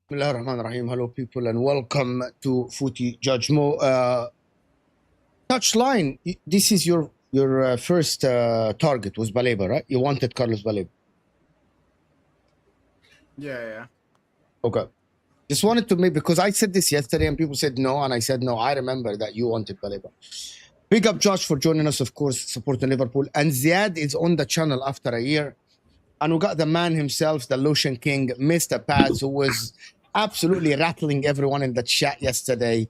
Bismillahirrahmanirrahim. Hello, people, and welcome to Footy Judge Mo. Touchline. This is your first target was Baleba, right? You wanted Carlos Baleba. Yeah. Okay. Just wanted to make, because I said this yesterday and people said no, and I said no. I remember that you wanted Baleba. Big up Josh for joining us, of course, supporting Liverpool. And Ziad is on the channel after a year. And we got the man himself, the Lotion King, Mr. Paz, who was absolutely rattling everyone in the chat yesterday.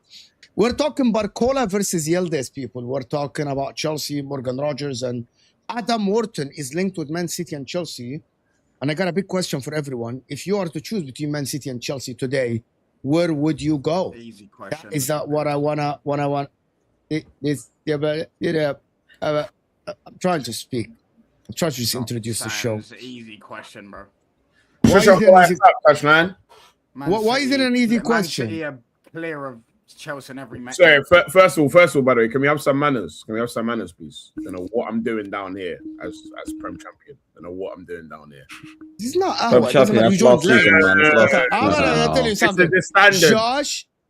We're talking Barcola versus Yildiz, people. We're talking about Chelsea, Morgan Rogers, and Adam Wharton is linked with Man City and Chelsea. And I got a big question for everyone. If you are to choose between Man City and Chelsea today, where would you go? Easy question. Is that what I want? I'm trying to speak. I'm trying to just introduce the show. It's an easy question, bro. Why is it an easy Man question? City are clear of Chelsea in every match. Sorry, first of all, by the way, can we have some manners? Can we have some manners, please? I don't know what I'm doing down here as Prem champion. I don't know what I'm doing down here. This is not our champion. You joined late. I'm gonna tell you something.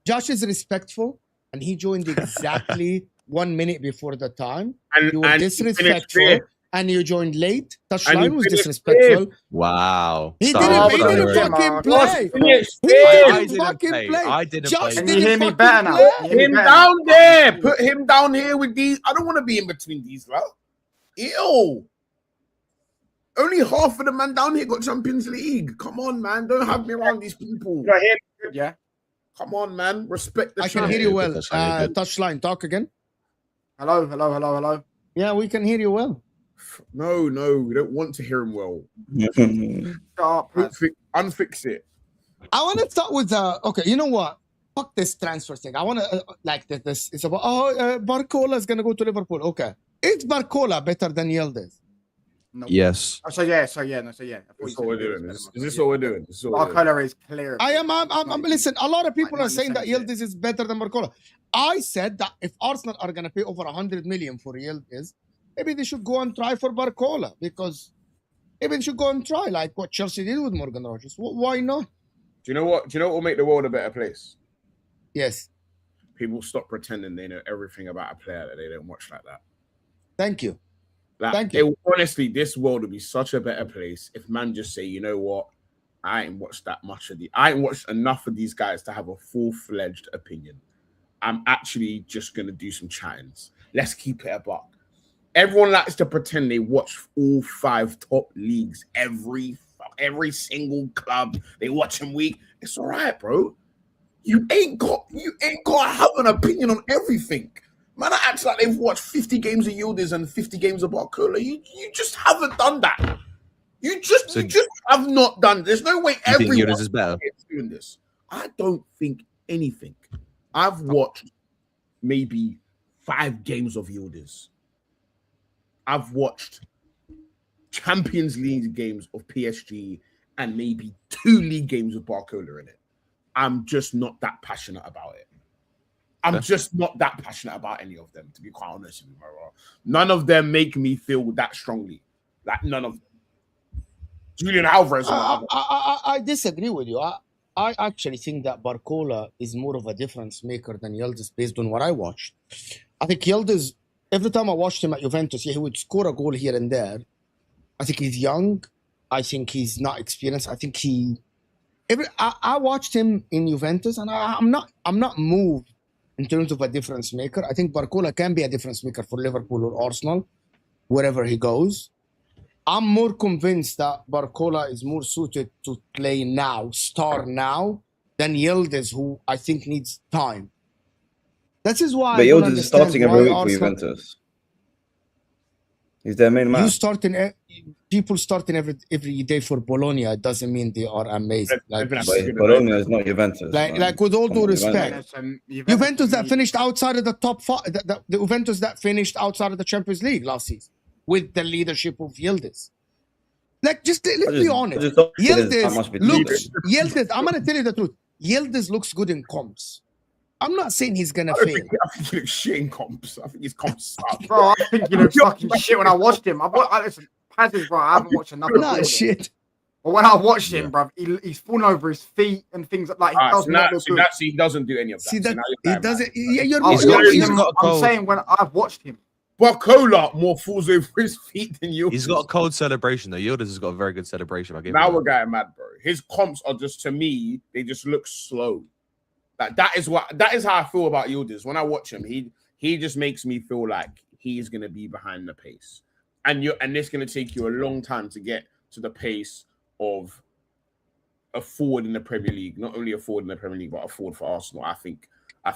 Josh is respectful, and he joined exactly 1 minute before the time. You were disrespectful. And you joined late. Touchline was disrespectful. Wow. He didn't fucking play. I didn't Can play. you hear me better now? Him down there. Put him down here with these. I don't want to be in between these, right? Ew. Only half of the man down here got Champions League. Come on, man. Don't have me around these people. Yeah. Come on, man. Respect the I can hear you well. Touchline, talk again. Hello. Yeah, we can hear you well. No, we don't want to hear him well. Unfix it. I want to start with okay, you know what? Fuck this transfer thing. I want to like this. It's about Barcola is gonna go to Liverpool. Okay, is Barcola better than Yildiz? No. Yes. So yeah. This is what we're doing. Is this what we're doing? Barcola is clear. I'm listen. A lot of people are saying that Yildiz is better than Barcola. I said that if Arsenal are gonna pay over 100 million for Yildiz, maybe they should go and try for Barcola, because maybe they should go and try like what Chelsea did with Morgan Rogers. Why not? Do you know what will make the world a better place? Yes. People stop pretending they know everything about a player that they don't watch like that. Thank you. Thank you. Honestly, this world would be such a better place if man just say, you know what? I ain't watched enough of these guys to have a full-fledged opinion. I'm actually just gonna do some chattings. Let's keep it a buck. Everyone likes to pretend they watch all 5 top leagues, every single club. They watch them week. It's all right, bro. You ain't got to have an opinion on everything. Man, I act like they've watched 50 games of Yildiz and 50 games of Barcola. You just haven't done that. You just have not done. There's no way everyone is better is doing this. I don't think anything. I've watched maybe 5 games of Yildiz. I've watched Champions League games of PSG and maybe 2 league games with Barcola in it. I'm just not that passionate about it. I'm just not that passionate about any of them, to be quite honest with you, bro. None of them make me feel that strongly. Like, none of them. Julian Alvarez. I disagree with you. I actually think that Barcola is more of a difference maker than Yildiz based on what I watched. I think Yildiz, every time I watched him at Juventus, he would score a goal here and there. I think he's young. I think he's not experienced. I think I watched him in Juventus, and I'm not moved in terms of a difference maker. I think Barcola can be a difference maker for Liverpool or Arsenal, wherever he goes. I'm more convinced that Barcola is more suited to play now, start now, than Yildiz, who I think needs time. That is why. But Yildiz is starting every week for Juventus. He's their main man. People starting every day for Bologna. It doesn't mean they are amazing. Like, Bologna is not Juventus. Like with all due respect, Juventus that finished outside of the top 5, the Juventus that finished outside of the Champions League last season with the leadership of Yildiz. Like, let's be honest. Yildiz, I'm gonna tell you the truth. Yildiz looks good in comps. I'm not saying he's gonna fail. I think he looks shit in comps. I think his comps suck. Bro, I think he looks fucking shit when I watched him. Listen, Paz's, bro, I haven't watched enough. Nah, shit. But when I watched him, bro, he's falling over his feet and things like he does not look good. He doesn't do any of that. See that he doesn't. Yeah, I'm saying when I've watched him. Barcola more falls over his feet than you. He's got a cold celebration though. Yildiz has got a very good celebration. Now we're getting mad, bro. His comps are just, to me, they just look slow. Like, that is how I feel about Yildiz. When I watch him, he just makes me feel like he's gonna be behind the pace. And it's gonna take you a long time to get to the pace of a forward in the Premier League. Not only a forward in the Premier League, but a forward for Arsenal. I think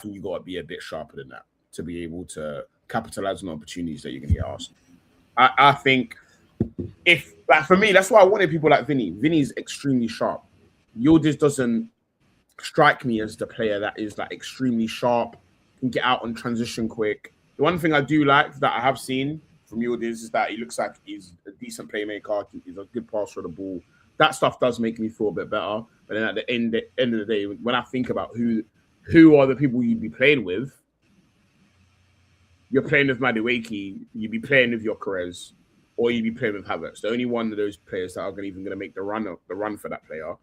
you gotta be a bit sharper than that to be able to capitalize on opportunities that you're gonna get Arsenal. I think if, like, for me, that's why I wanted people like Vinny. Vinny's extremely sharp. Yildiz doesn't strike me as the player that is like extremely sharp, can get out on transition quick. The one thing I do like that I have seen from Yildiz is that he looks like he's a decent playmaker. He's a good passer of the ball. That stuff does make me feel a bit better. But then at the end of the day, when I think about who are the people you'd be playing with, you're playing with Madueke, you'd be playing with Yokeres, or you'd be playing with Havertz. The only one of those players that are even going to make the run for that player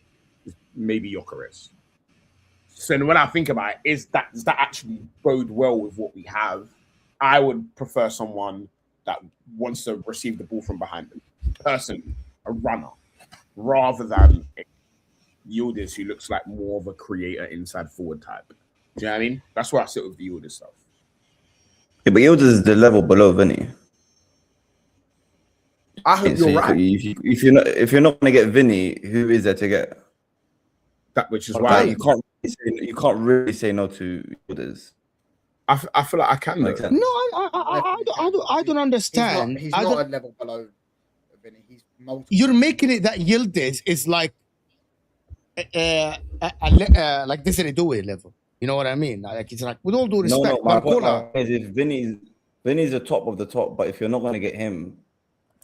is maybe Yokeres. So when I think about it, does that actually bode well with what we have? I would prefer someone that wants to receive the ball from behind them, personally, a runner, rather than Yildiz, who looks like more of a creator inside forward type. Do you know what I mean? That's where I sit with the Yildiz stuff. Yeah, but Yildiz is the level below Vinny. I hope you're right. If you're not going to get Vinny, who is there to get? That, which is why you can't really say no to Yildiz. I feel like I can. No, I don't understand. He's not a level below Vinny. He's multiple. You're making it that Yildiz is like like this Dewey level. You know what I mean? Like, it's like, with all due respect, my point is if Vinny's the top of the top, but if you're not going to get him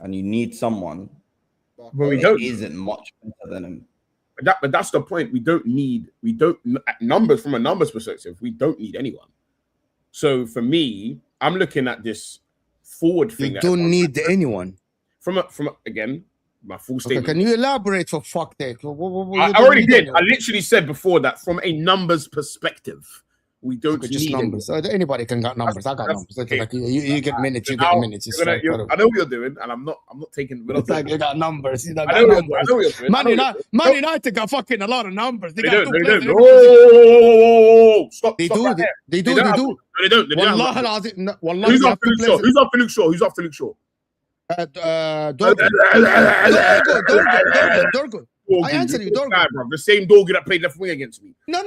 and you need someone, but we don't. Isn't much better than him. But that's the point. We don't numbers from a numbers perspective. We don't need anyone. So for me, I'm looking at this forward thing. You don't need anyone. From again, my full statement. Okay, can you elaborate for fuck that? I already did. I literally said before that from a numbers perspective, we don't need just numbers. Anybody can get numbers. I got numbers. Okay. Like you get minutes. You get minutes. I know what you're doing, and I'm not taking. It's like you got numbers. You know, I know what you're doing. Man United got fucking a lot of numbers. They don't. Whoa! Stop! They do. They do. No, they don't. Wallahi, who's after Luke Shaw? Who's after Luke Shaw? Dorgo. I answer you, Dorgo. Guy, bro. The same dog that played left wing against me. No.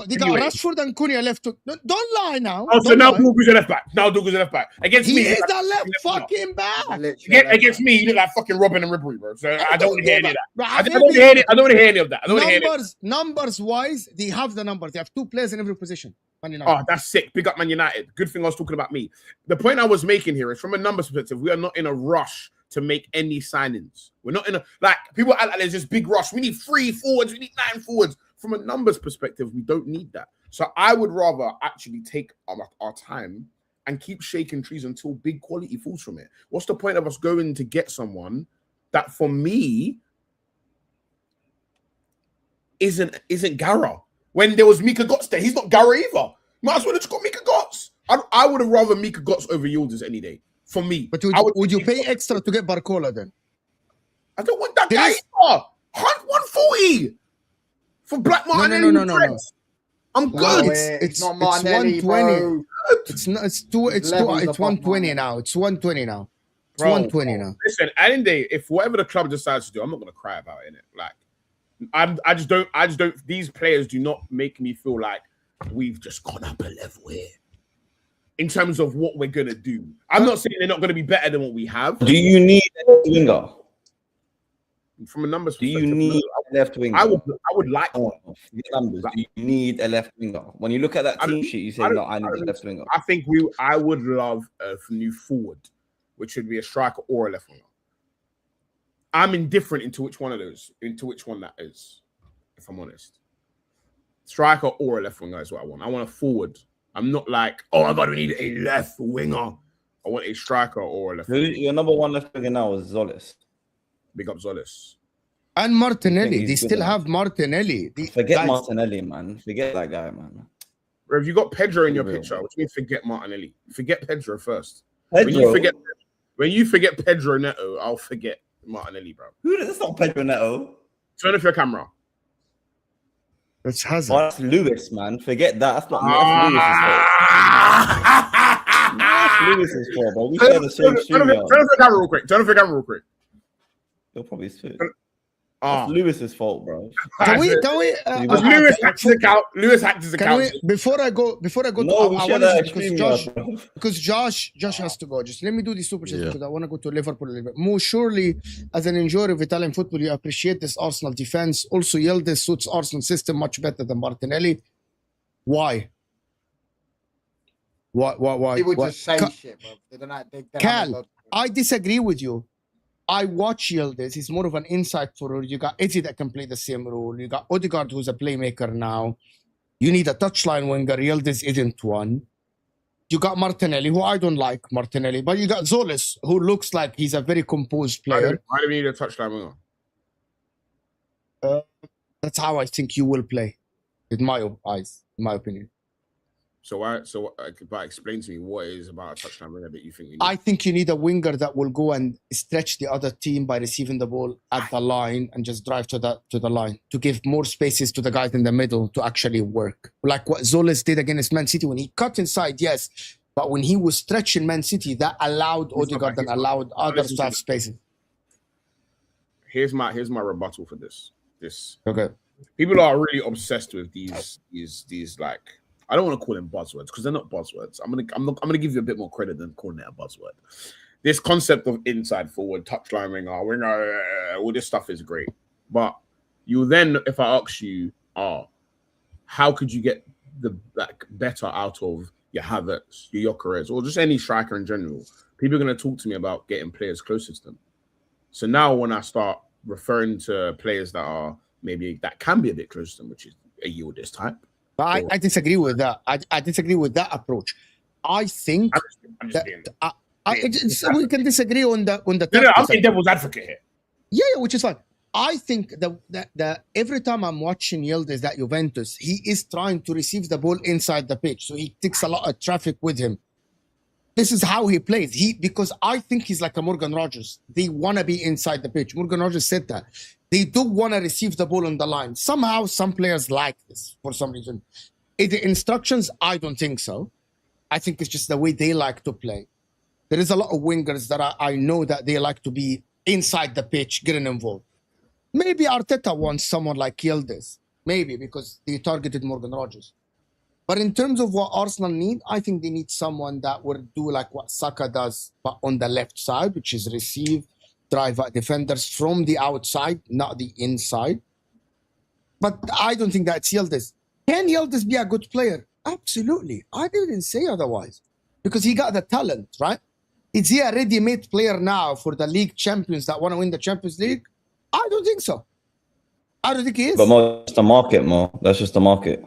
They got Anyway. Rashford and Cunha left. No, don't lie now. Oh, so Don't now lie. Dorgu's a left back. Now Dorgu's a left back. Against He me. is like, the left left winger. fucking back. Against me, you look like fucking Robin and Ribery, bro. So I don't want to hear any of that. Bro, I don't want to hear any of that. I don't want to hear any of that. Numbers wise, they have the numbers. They have 2 players in every position. Man United. Oh, that's sick. Big up Man United. Good thing I was talking about me. The point I was making here is from a numbers perspective, we are not in a rush to make any signings. We're not in a, like, people act like there's this big rush. We need 3 forwards. We need 9 forwards. From a numbers perspective, we don't need that. So I would rather actually take our time and keep shaking trees until big quality falls from it. What's the point of us going to get someone that, for me, isn't Gara? When there was Mika Götze there, he's not Gara either. Might as well have just got Mika Götze. I would have rather Mika Götze over Yildiz any day. For me. But would you pay extra to get Barcola then? I don't want that guy either. 140 for Black Martin. No. I'm good. It's not Martinelli, 120. bro. It's 120 now. It's 120 now. It's Bro, 120 now. Listen, at the end of the day, if whatever the club decides to do, I'm not gonna cry about it. Like, I just don't. These players do not make me feel like we've just gone up a level here in terms of what we're gonna do. I'm not saying they're not gonna be better than what we have. Do you need a winger? From a numbers Do you perspective, need no. a left winger? I would like one. Forget numbers. Do you need a left winger? When you look at that team sheet, you say, no, I need a left winger. I think I would love a new forward, which would be a striker or a left winger. I'm indifferent into which one that is, if I'm honest. Striker or a left winger is what I want. I want a forward. I'm not like, oh my God, we need a left winger. I want a striker or a left winger. Your number 1 left winger now is Zolis. Big up Zolis. And Martinelli. he's They good still enough. have Martinelli. Forget Martinelli, man. Forget that guy, man. Bro, if you got Pedro in your Real. picture, what do you mean forget Martinelli? Forget Pedro first. Pedro? When you forget Pedro Neto, I'll forget Martinelli, bro. That's not Pedro Neto. Turn off your camera. That's Hazard. Oh, that's Lewis, man. Forget that. That's not that's Lewis's fault, bro. We share the same Turn off your camera real quick. Turn off your camera real quick. You'll probably switch. Ah, That's Lewis's fault, bro. Can we? Lewis hacked his account. Lewis hacked his Can account. we? Before I go, No, we I share want that to because Josh has to go. Just let me do the super chat because I want to go to Liverpool a little bit. More surely, as an enjoyer of Italian football, you appreciate this Arsenal defense. Also, Yildiz suits Arsenal system much better than Martinelli. Why? Why? He would just say shit, bro. They're not, Cal, I disagree with you. I watch Yildiz. He's more of an inside forward. You got Izzy that can play the same role. You got Odegaard, who's a playmaker now. You need a touchline winger. Yildiz isn't one. You got Martinelli, who I don't like Martinelli, but you got Zolis, who looks like he's a very composed player. Why do we need a touchline winger? That's how I think you will play, in my eyes, in my opinion. But explain to me what it is about a touchline winger that you think you need. I think you need a winger that will go and stretch the other team by receiving the ball at the line and just drive to the line to give more spaces to the guys in the middle to actually work. Like what Zolis did against Man City when he cut inside, yes, but when he was stretching Man City, that allowed Odegaard and allowed others to have spaces. Here's my rebuttal for this. Okay. People are really obsessed with these like, I don't want to call them buzzwords because they're not buzzwords. I'm gonna give you a bit more credit than calling it a buzzword. This concept of inside forward, touchline winger, all this stuff is great. But you then, if I ask you, how could you get the better out of your Havertz, your Gyökeres, or just any striker in general? People are gonna talk to me about getting players closer to them. So now when I start referring to players that can be a bit closer to them, which is a Yildiz type. But I disagree with that. I disagree with that approach. I think we can disagree on the. No, I'm saying devil's advocate here. Yeah, which is fine. I think that every time I'm watching Yildiz at Juventus, he is trying to receive the ball inside the pitch, so he takes a lot of traffic with him. This is how he plays. Because I think he's like a Morgan Rogers. They want to be inside the pitch. Morgan Rogers said that. They do want to receive the ball on the line. Somehow, some players like this for some reason. In the instructions, I don't think so. I think it's just the way they like to play. There is a lot of wingers that I know that they like to be inside the pitch, getting involved. Maybe Arteta wants someone like Yildiz. Maybe because they targeted Morgan Rogers. But in terms of what Arsenal need, I think they need someone that will do like what Saka does, but on the left side, which is receive, drive at defenders from the outside, not the inside. But I don't think that's Yildiz. Can Yildiz be a good player? Absolutely. I didn't say otherwise. Because he got the talent, right? Is he a ready-made player now for the league champions that want to win the Champions League? I don't think so. I don't think he is. But more, just the market, more. That's just the market.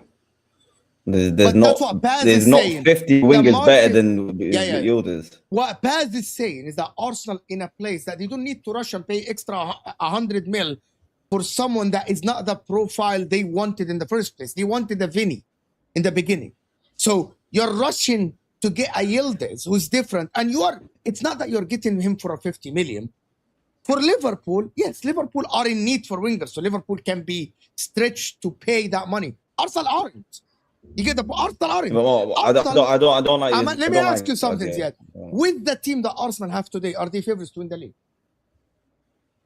There's not 50 wingers market, better than Yildiz. What Paz is saying is that Arsenal in a place that they don't need to rush and pay extra 100 mil for someone that is not the profile they wanted in the first place. They wanted a Vinny in the beginning. So you're rushing to get a Yildiz who's different. And it's not that you're getting him for a 50 million. For Liverpool, yes, Liverpool are in need for wingers. So Liverpool can be stretched to pay that money. Arsenal aren't. You get the Arsenal aren't. I don't like. Let me ask you something, Ziad. With the team that Arsenal have today, are they favorites to win the league?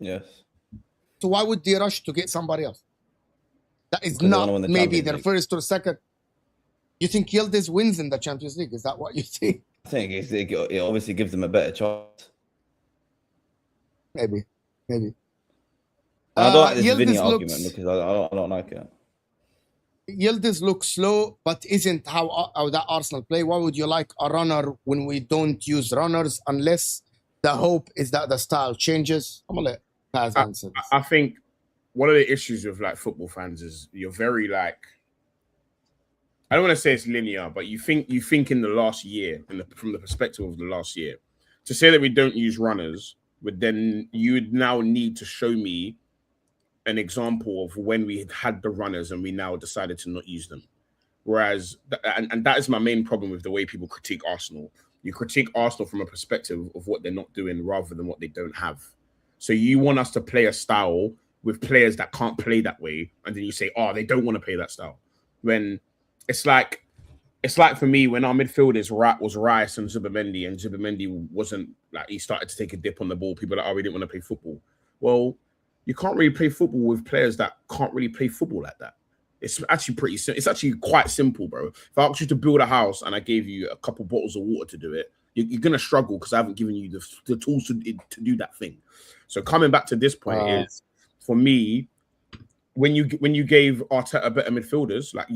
Yes. So why would they rush to get somebody else? That is not maybe their first or second. You think Yildiz wins in the Champions League? Is that what you think? I think it obviously gives them a better chance. Maybe. I don't like this Vinny argument because I don't like it. Yildiz looks slow, but isn't how that Arsenal play. Why would you like a runner when we don't use runners unless the hope is that the style changes? I'm gonna let Paz answer this. I think one of the issues with like football fans is you're very like, I don't want to say it's linear, but you think in the last year, from the perspective of the last year, to say that we don't use runners, but then you would now need to show me an example of when we had the runners and we now decided to not use them. Whereas, and that is my main problem with the way people critique Arsenal. You critique Arsenal from a perspective of what they're not doing rather than what they don't have. So you want us to play a style with players that can't play that way, and then you say, oh, they don't want to play that style. When it's like for me, when our midfielders was Rice and Zubimendi wasn't like, he started to take a dip on the ball. People are like, oh, we didn't want to play football. Well, you can't really play football with players that can't really play football like that. It's actually it's actually quite simple, bro. If I asked you to build a house and I gave you a couple bottles of water to do it, you're going to struggle because I haven't given you the tools to do that thing. So coming back to this point is, for me, when you gave Arteta better midfielders, like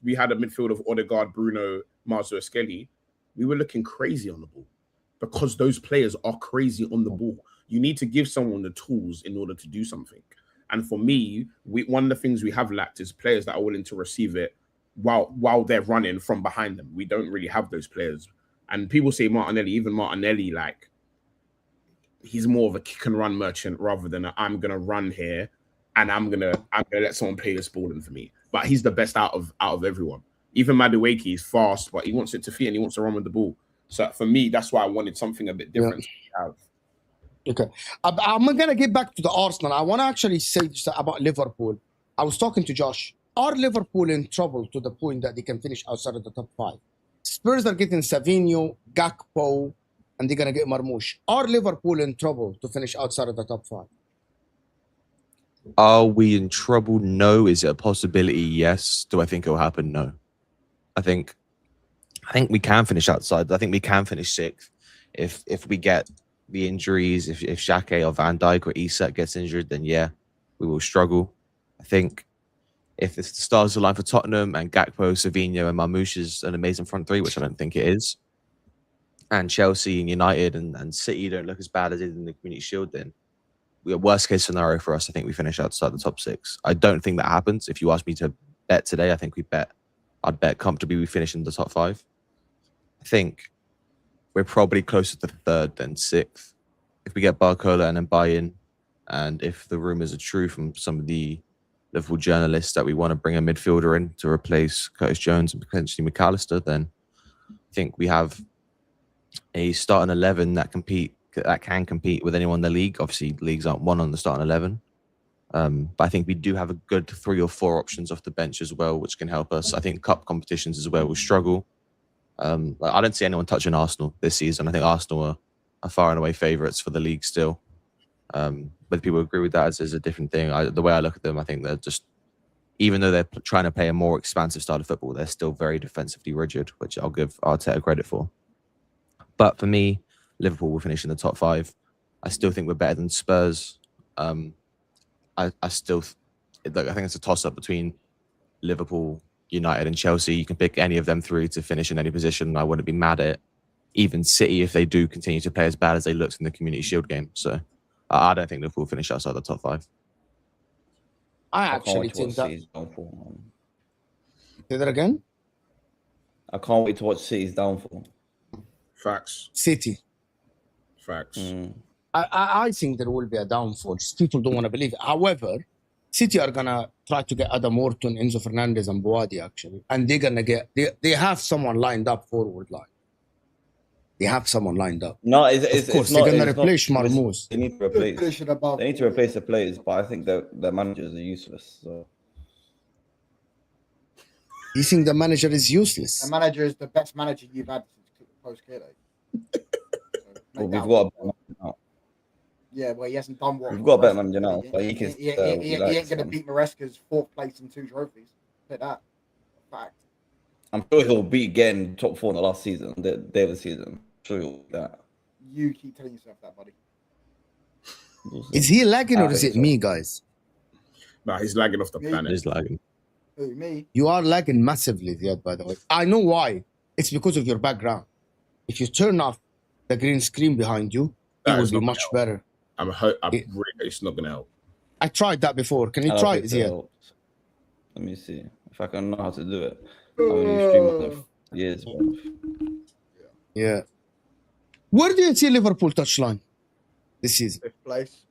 we had a midfield of Odegaard, Bruno, Marzo, Eskelly, we were looking crazy on the ball because those players are crazy on the ball. You need to give someone the tools in order to do something. And for me, one of the things we have lacked is players that are willing to receive it while they're running from behind them. We don't really have those players. And people say Martinelli, like, he's more of a kick and run merchant rather than I'm gonna run here and I'm gonna let someone play this ball in for me. But he's the best out of everyone. Even Madueke is fast, but he wants it to fit and he wants to run with the ball. So for me, that's why I wanted something a bit different to have. Okay. I'm going to get back to the Arsenal. I want to actually say about Liverpool. I was talking to Josh. Are Liverpool in trouble to the point that they can finish outside of the top 5? Spurs are getting Savinho, Gakpo, and they're going to get Marmoush. Are Liverpool in trouble to finish outside of the top 5? Are we in trouble? No. Is it a possibility? Yes. Do I think it will happen? No. I think we can finish outside. I think we can finish 6th if we get the injuries. If Xhaka or Van Dijk or Isak gets injured, then yeah, we will struggle. I think if the stars align for Tottenham and Gakpo, Savinho and Marmoush is an amazing front 3, which I don't think it is, and Chelsea and United and City don't look as bad as they did in the Community Shield, then worst case scenario for us, I think we finish outside the top 6. I don't think that happens. If you ask me to bet today, I think I'd bet comfortably we finish in the top 5. I think we're probably closer to 3rd than 6th. If we get Barcola and then buy in, and if the rumours are true from some of the Liverpool journalists that we want to bring a midfielder in to replace Curtis Jones and potentially McAllister, then I think we have a starting 11 that can compete with anyone in the league. Obviously, leagues aren't one on the starting 11. But I think we do have a good 3 or 4 options off the bench as well, which can help us. I think cup competitions as well will struggle. I don't see anyone touching Arsenal this season. I think Arsenal are far and away favourites for the league still. whether people agree with that is a different thing. The way I look at them, I think they're just, even though they're trying to play a more expansive style of football, they're still very defensively rigid, which I'll give Arteta credit for. But for me, Liverpool will finish in the top 5. I still think we're better than Spurs. I think it's a toss-up between Liverpool, United, and Chelsea. You can pick any of them 3 to finish in any position. I wouldn't be mad at it. Even City, if they do continue to play as bad as they looked in the Community Shield game. So I don't think Liverpool will finish outside the top 5. I actually think that. Say that again? I can't wait to watch City's downfall. Facts. City. Facts. I think there will be a downfall. Just people don't want to believe it. However, City are going to try to get Adam Wharton, Enzo Fernandez, and Boadi, actually. And they're going to get... They have someone lined up forward line. They have someone lined up. No, of course, they're going to replace Marmoush. They need to replace. They need to replace the players, but I think their managers are useless. So. You think the manager is useless? The manager is the best manager you've had since post-Keto. Well, we've got a better manager now. Yeah, well, he hasn't done what... We've got a better manager now. But he ain't going to beat Maresca's 4th place and 2 trophies. Hit that. Fact. I'm sure he'll beat getting top 4 in the last season, the season. I'm sure he'll do that. You keep telling yourself that, buddy. Is he lagging or is it me, guys? Nah, he's lagging off the planet. He's lagging. Who, me? You are lagging massively, Ziad, by the way. I know why. It's because of your background. If you turn off the green screen behind you, it will be much better. It's not going to help. I tried that before. Can you try it, Ziad? Let me see if I can know how to do it. I've been streaming for years, bro. Yeah. Where do you see Liverpool touchline this season? 5th place.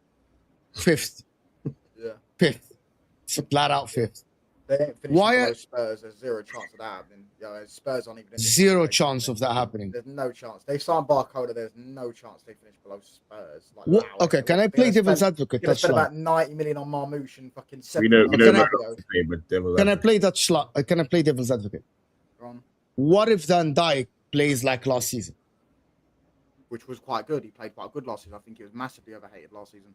5th. Yeah. 5th. Flat out 5th. They ain't finished below Spurs. There's 0 chance of that happening. Spurs aren't even... Zero chance of that happening. There's no chance. They signed Barcola. There's no chance they finish below Spurs. Like, okay, can I play devil's advocate? They spent about 90 million on Marmoush and fucking 7 Can I play that slot? Can I play devil's advocate? What if Van Dijk plays like last season? Which was quite good. He played quite good last season. I think he was massively overhated last season.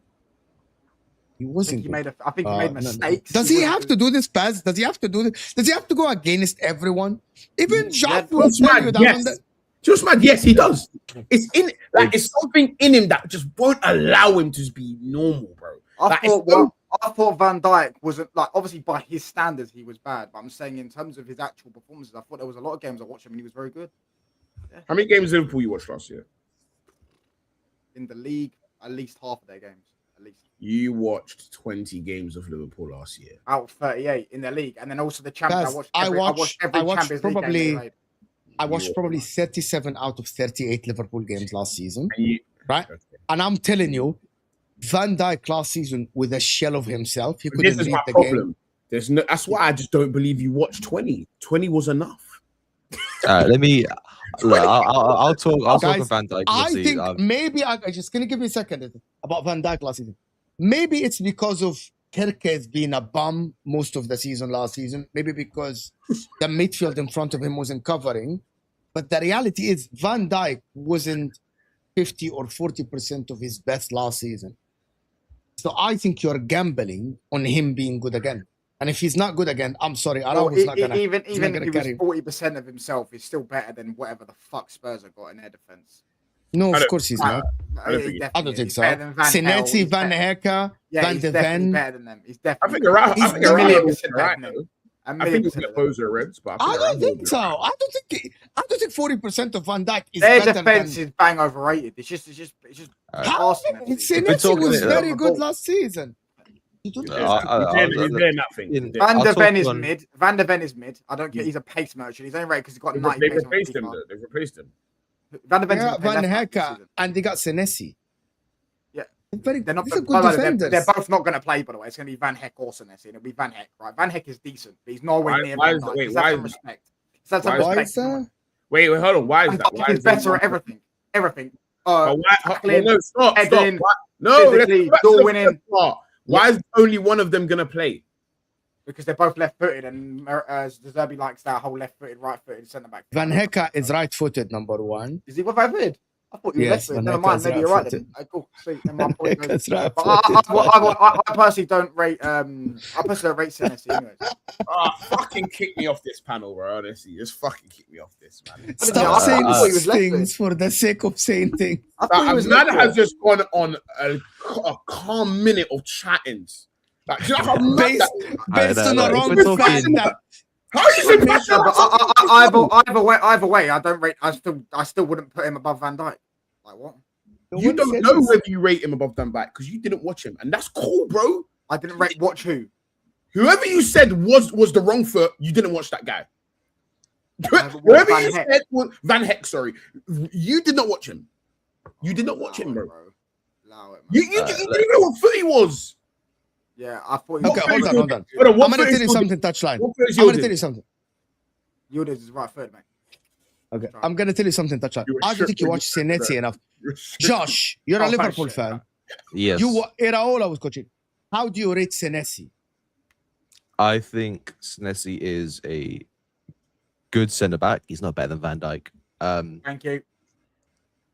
He wasn't. I think he made mistakes. Does he have to do this pass? Does he have to do this? Does he have to go against everyone? Even Jacques will tell you that. Yes. Just mad. Yes, he does. It's in it's something in him that just won't allow him to be normal, bro. I thought Van Dijk wasn't obviously by his standards he was bad, but I'm saying in terms of his actual performances, I thought there was a lot of games I watched him and he was very good. Yeah. How many games of Liverpool you watched last year? In the league, at least half of their games. At least. You watched 20 games of Liverpool last year. Out of 38 in the league. And then also the Champions. I watched probably 37 out of 38 Liverpool games last season. Right? Okay. And I'm telling you, Van Dijk last season with a shell of himself, he couldn't this is read my the problem. game. That's why I just don't believe you watched 20. 20 was enough. Let me... I'll talk Guys, of Van Dijk. I think maybe I'm just gonna give me a second about Van Dijk last season. Maybe it's because of Kerkez being a bum most of the season last season. Maybe because the midfield in front of him wasn't covering. But the reality is Van Dijk wasn't 50 or 40% of his best last season. So I think you're gambling on him being good again. And if he's not good again, I'm sorry. Even if he was 40% of himself, he's still better than whatever the fuck Spurs have got in their defense. No, of course he's not. I don't think so. Senesi, Van Hecke, Van de Ven. Better than them. He's definitely. I think he's right. I think he's going to pose a Reds, but I don't think so. I don't think 40% of Van Dijk is their better defense is bang overrated. It's just Senesi was very good last season. He's doing nothing. Van de Ven is mid. Van de Ven is mid. I don't care. He's a pace merchant. He's only rated because he's got 90 pace. They've replaced him. Van de Ven, Van Hecke, and they got Senesi. Yeah, they're not good defenders. They're both not going to play, by the way. It's going to be Van Hecke or Senesi, and it'll be Van Hecke, right? Van Hecke is decent, but he's nowhere near. Why is that? Wait, hold on. Why is that? He's better at everything. Everything. Stop. No, door winning. Why is only one of them going to play? Because they're both left-footed, and De Zerbi likes that whole left-footed, right-footed centre-back. Van Hecke is right-footed, number one. Is he right-footed? I thought you were Yes, left. Van Never Hecke mind. is Maybe right you're right. footed. Then. Cool. Sweet. Then my point goes. That's right But footed. I personally don't rate. I personally don't rate Senesi. Anyways. Fucking kick me off this panel, bro. Honestly, just fucking kick me off this, man. Stop I saying thought he was left things for the sake of saying things. I thought he was Man left. has just gone on a calm minute of chattings. Like, do you know how mad Based, that- based on no, a if wrong we're talking- fact that How is it? Yeah, but either way, I don't rate. I still wouldn't put him above Van Dijk. Like what? You don't know whether you rate him above Van Dijk because you didn't watch him, and that's cool, bro. I didn't rate. Watch who? Whoever you said was the wrong foot, you didn't watch that guy. haven't watched Whoever Van you Hecke. said was Van Heck, sorry, you did not watch him. You did not watch him, bro. Allow it, man. You didn't know what foot he was. Yeah, I thought. He Okay, hold on. Hold on, I'm what gonna foot tell is you Yildiz? something, touchline. What foot is I'm gonna Yildiz? tell you something. Yildiz is right foot, mate. Okay, I'm gonna tell you something, touchline. You were I don't think you tripping, watch you were Senesi enough. Josh, you're a Oh, Liverpool shit, fan. Yes. Iraola was coaching. How do you rate Senesi? I think Senesi is a good centre back. He's not better than Van Dijk. Thank you.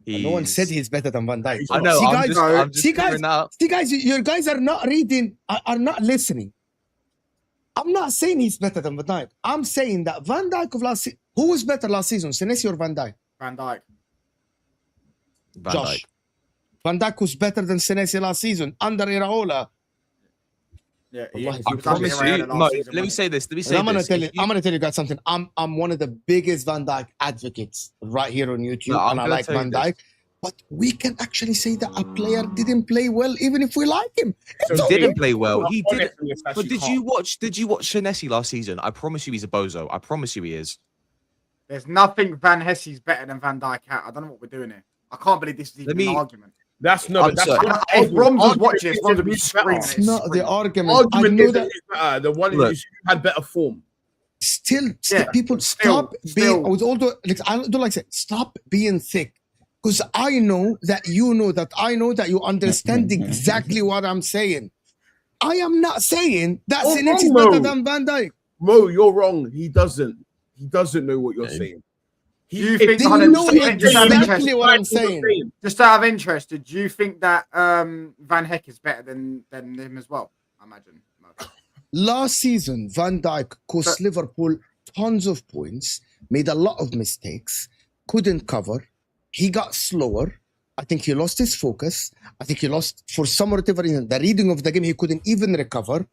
No one said he's better than Van Dijk. I know. See, I'm guys, just see, guys, clearing up. see, guys, you guys are not reading, are not listening. I'm not saying he's better than Van Dijk. I'm saying that Van Dijk of last season, who was better last season, Senesi or Van Dijk? Van Dijk. Van Josh. Dijk. Van Dijk was better than Senesi last season under Iraola. Yeah, Wallahi, I was promise under you. Iraola last No, season, let me wasn't say this. Let me And say I'm gonna this. tell you, I'm gonna tell you guys something. I'm one of the biggest Van Dijk advocates right here on YouTube, No, I'm and I gonna like tell you Van this. Dijk. But we can actually say that a player didn't play well, even if we like him. It's He okay. didn't play well. He did. Honestly, it's But actually did calm. you watch? Did you watch Senesi last season? I promise you, he's a bozo. I promise you, he is. There's nothing Van Hesse's better than Van Dijk at. I don't know what we're doing here. I can't believe this is even an argument. That's no, I'm but that's sorry. If Roms was watching, it's Roms would be Argument screaming. is It's not the argument. I Argument know is that. better. The one Look. is you had better form. Still, Yeah, people still- stop being. still. With all the, like, I don't like to say, stop being thick, because I know that you know that I know that you understand exactly what I'm saying. I am not saying that Oh, Senesi is no. better than Van Dijk. Mo, you're wrong. He doesn't know what you're Okay. saying. Do you think? They know just out of interest, exactly what I'm saying. just out of interest, do you think that Van Hecke is better than him as well? I imagine. Last season, Van Dijk cost Liverpool tons of points, made a lot of mistakes, couldn't cover. He got slower. I think he lost his focus. I think he lost, for some whatever reason, the reading of the game. He couldn't even recover.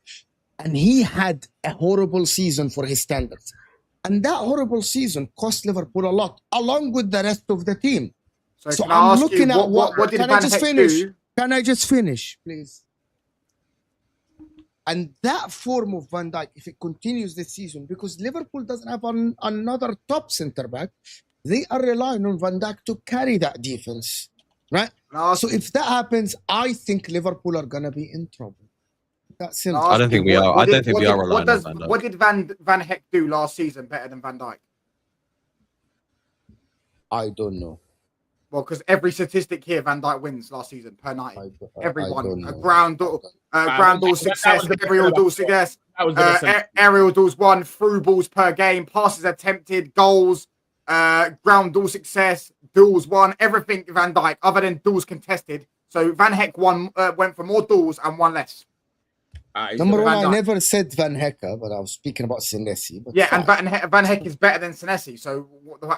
And he had a horrible season for his standards. And that horrible season cost Liverpool a lot, along with the rest of the team. So can I I'm ask looking you, at what did Can Van I just Hecke finish? do? Can I just finish, please? And that form of Van Dijk, if it continues this season, because Liverpool doesn't have another top centre back, they are relying on Van Dijk to carry that defense, right? Can I ask So you- if that happens, I think Liverpool are gonna be in trouble. That's can simple. ask I don't think you, we are. I don't think we are what relying does on Van Dijk. what did Van Hecke do last season better than Van Dijk? I don't know. Well, because every statistic here, Van Dijk wins last season per night. I Everyone, don't know. ground door that success, was the aerial best door one. success, That was the best. aerial duels won, through balls per game, passes attempted, goals, ground duel success, duels won, everything Van Dijk other than duels contested. So Van Hecke went for more duels and one less. Number one, Van I Dijk. never said Van Hecke, but I was speaking about Senesi. But Yeah, fine. and Van Hecke is better than Senesi. So,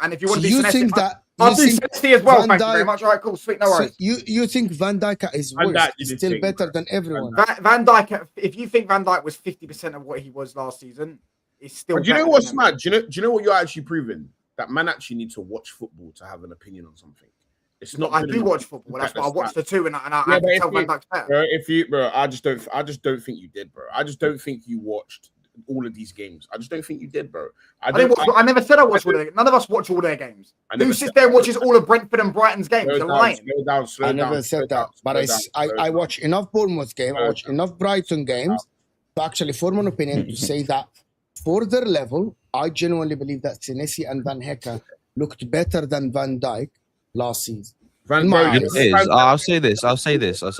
and if you want So to do you Senesi, think that I'll you do think Senesi as well. Van Thank you very Dijk- much. All right, cool, sweet, no so worries. you think Van Dijk is Van worse? Dijk He's didn't still think, better bro. than everyone. Van Dijk, if you think Van Dijk was 50% of what he was last season, it's still. But do you know better what's than him. mad? Do you know what you're actually proving? That man actually needs to watch football to have an opinion on something. It's not. I good do enough watch to football. look That's at why I the watched stats. the two, and I Yeah, can but if tell Van you- Dijk's better. Bro, I just don't think you did, bro. I just don't think you watched all of these games. I just don't think you did, bro. I never said I watched all their. None of us watch all their games. I Who never sits said- there and watches all of Brentford and Brighton's games? Slow You're down, lying. slow down, slow I down, never slow said down, that, but slow down, slow I down. watch enough Bournemouth game, I Slow watch down. enough Brighton games to actually form an opinion to say that for their level, I genuinely believe that Senesi and Van Hecke looked better than Van Dijk last season. Van My Dijk eyes. It is. Van Dijk- I'll say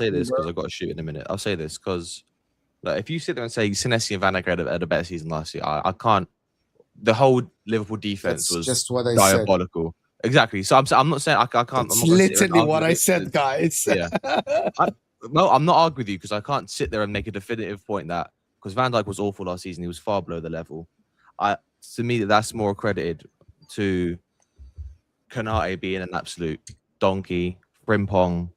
this because I've got to shoot in a minute. I'll say this because, like, if you sit there and say Senesi and Van Dijk had a better season last year, I can't. The whole Liverpool defense That's was just what I said. diabolical. Exactly. So I'm not saying I can't. It's I'm not literally what I said, guys. Yeah. No, I'm not arguing with you because I can't sit there and make a definitive point that because Van Dijk was awful last season, he was far below the level. To me, that's more accredited to Konate being an absolute donkey, Frimpong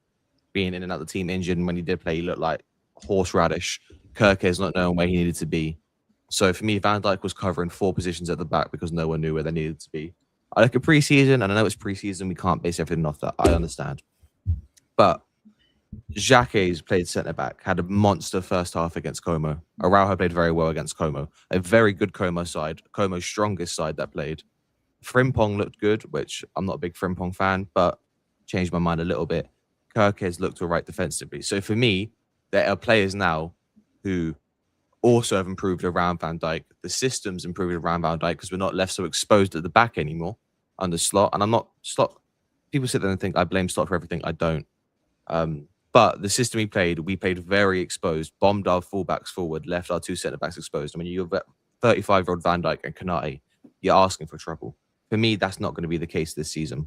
being in and out of the team injured, and when he did play, he looked like horseradish. Kirke's not knowing where he needed to be. So for me, Van Dijk was covering 4 positions at the back because no one knew where they needed to be. I look at preseason, and I know it's preseason. We can't base everything off that. I understand. But Xhake's played centre-back, had a monster first half against Como. Araujo played very well against Como. A very good Como side. Como's strongest side that played. Frimpong looked good, which I'm not a big Frimpong fan, but changed my mind a little bit. Kirke's looked all right defensively. So for me, there are players now who also have improved around Van Dijk. The system's improved around Van Dijk because we're not left so exposed at the back anymore under Slot. And I'm not Slot. People sit there and think I blame Slot for everything. I don't. But the system we played very exposed, bombed our fullbacks forward, left our 2 centre-backs exposed. I mean, you've got 35-year-old Van Dijk and Konate. You're asking for trouble. For me, that's not going to be the case this season.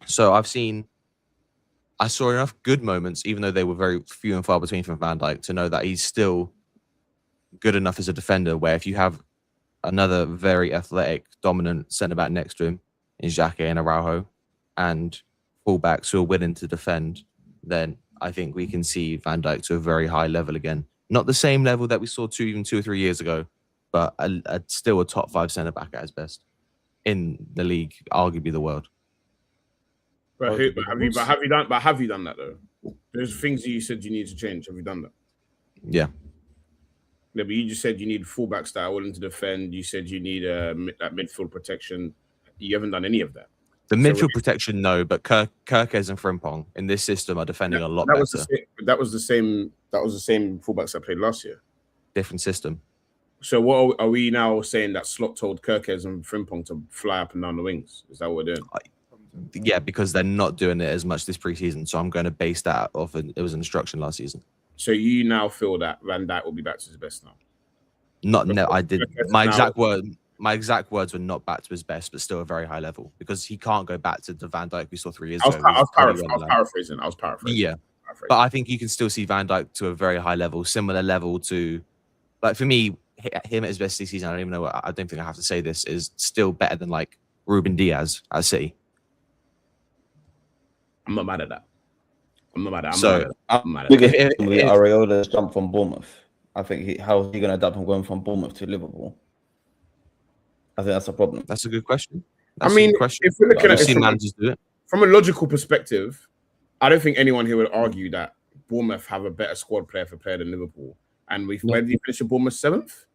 So I saw enough good moments, even though they were very few and far between from Van Dijk, to know that he's still good enough as a defender where if you have another very athletic, dominant centre-back next to him in Xhake and Araujo and fullbacks who are willing to defend, then I think we can see Van Dijk to a very high level again. Not the same level that we saw 2 or 3 years ago, but still a top 5 centre-back at his best in the league, arguably the world. But have you done that though? There's things that you said you need to change. Have you done that? Yeah. Yeah, but you just said you need fullbacks that are willing to defend. You said you need that midfield protection. You haven't done any of that. The midfield protection, no, but Kirkes and Frimpong in this system are defending a lot better. That was the same fullbacks that played last year. Different system. So what are we now saying that Slot told Kirkes and Frimpong to fly up and down the wings? Is that what we're doing? Yeah, because they're not doing it as much this preseason. So I'm going to base that off. It was an instruction last season. So you now feel that Van Dijk will be back to his best now? No, I did. My exact words were not back to his best, but still a very high level because he can't go back to the Van Dijk we saw 3 years ago. I was paraphrasing. Yeah, but I think you can still see Van Dijk to a very high level, similar level to, like for me, him at his best this season. I don't even know. I don't think I have to say this is still better than like Ruben Diaz at City. I'm not mad at that. I'm not mad at that. Iraola's jump from Bournemouth. I think how is he going to adapt from going from Bournemouth to Liverpool? I think that's a problem. That's a good question. If we're looking at it managers do it from a logical perspective, I don't think anyone here would argue that Bournemouth have a better squad player for player than Liverpool. And where did you finish at Bournemouth 7th?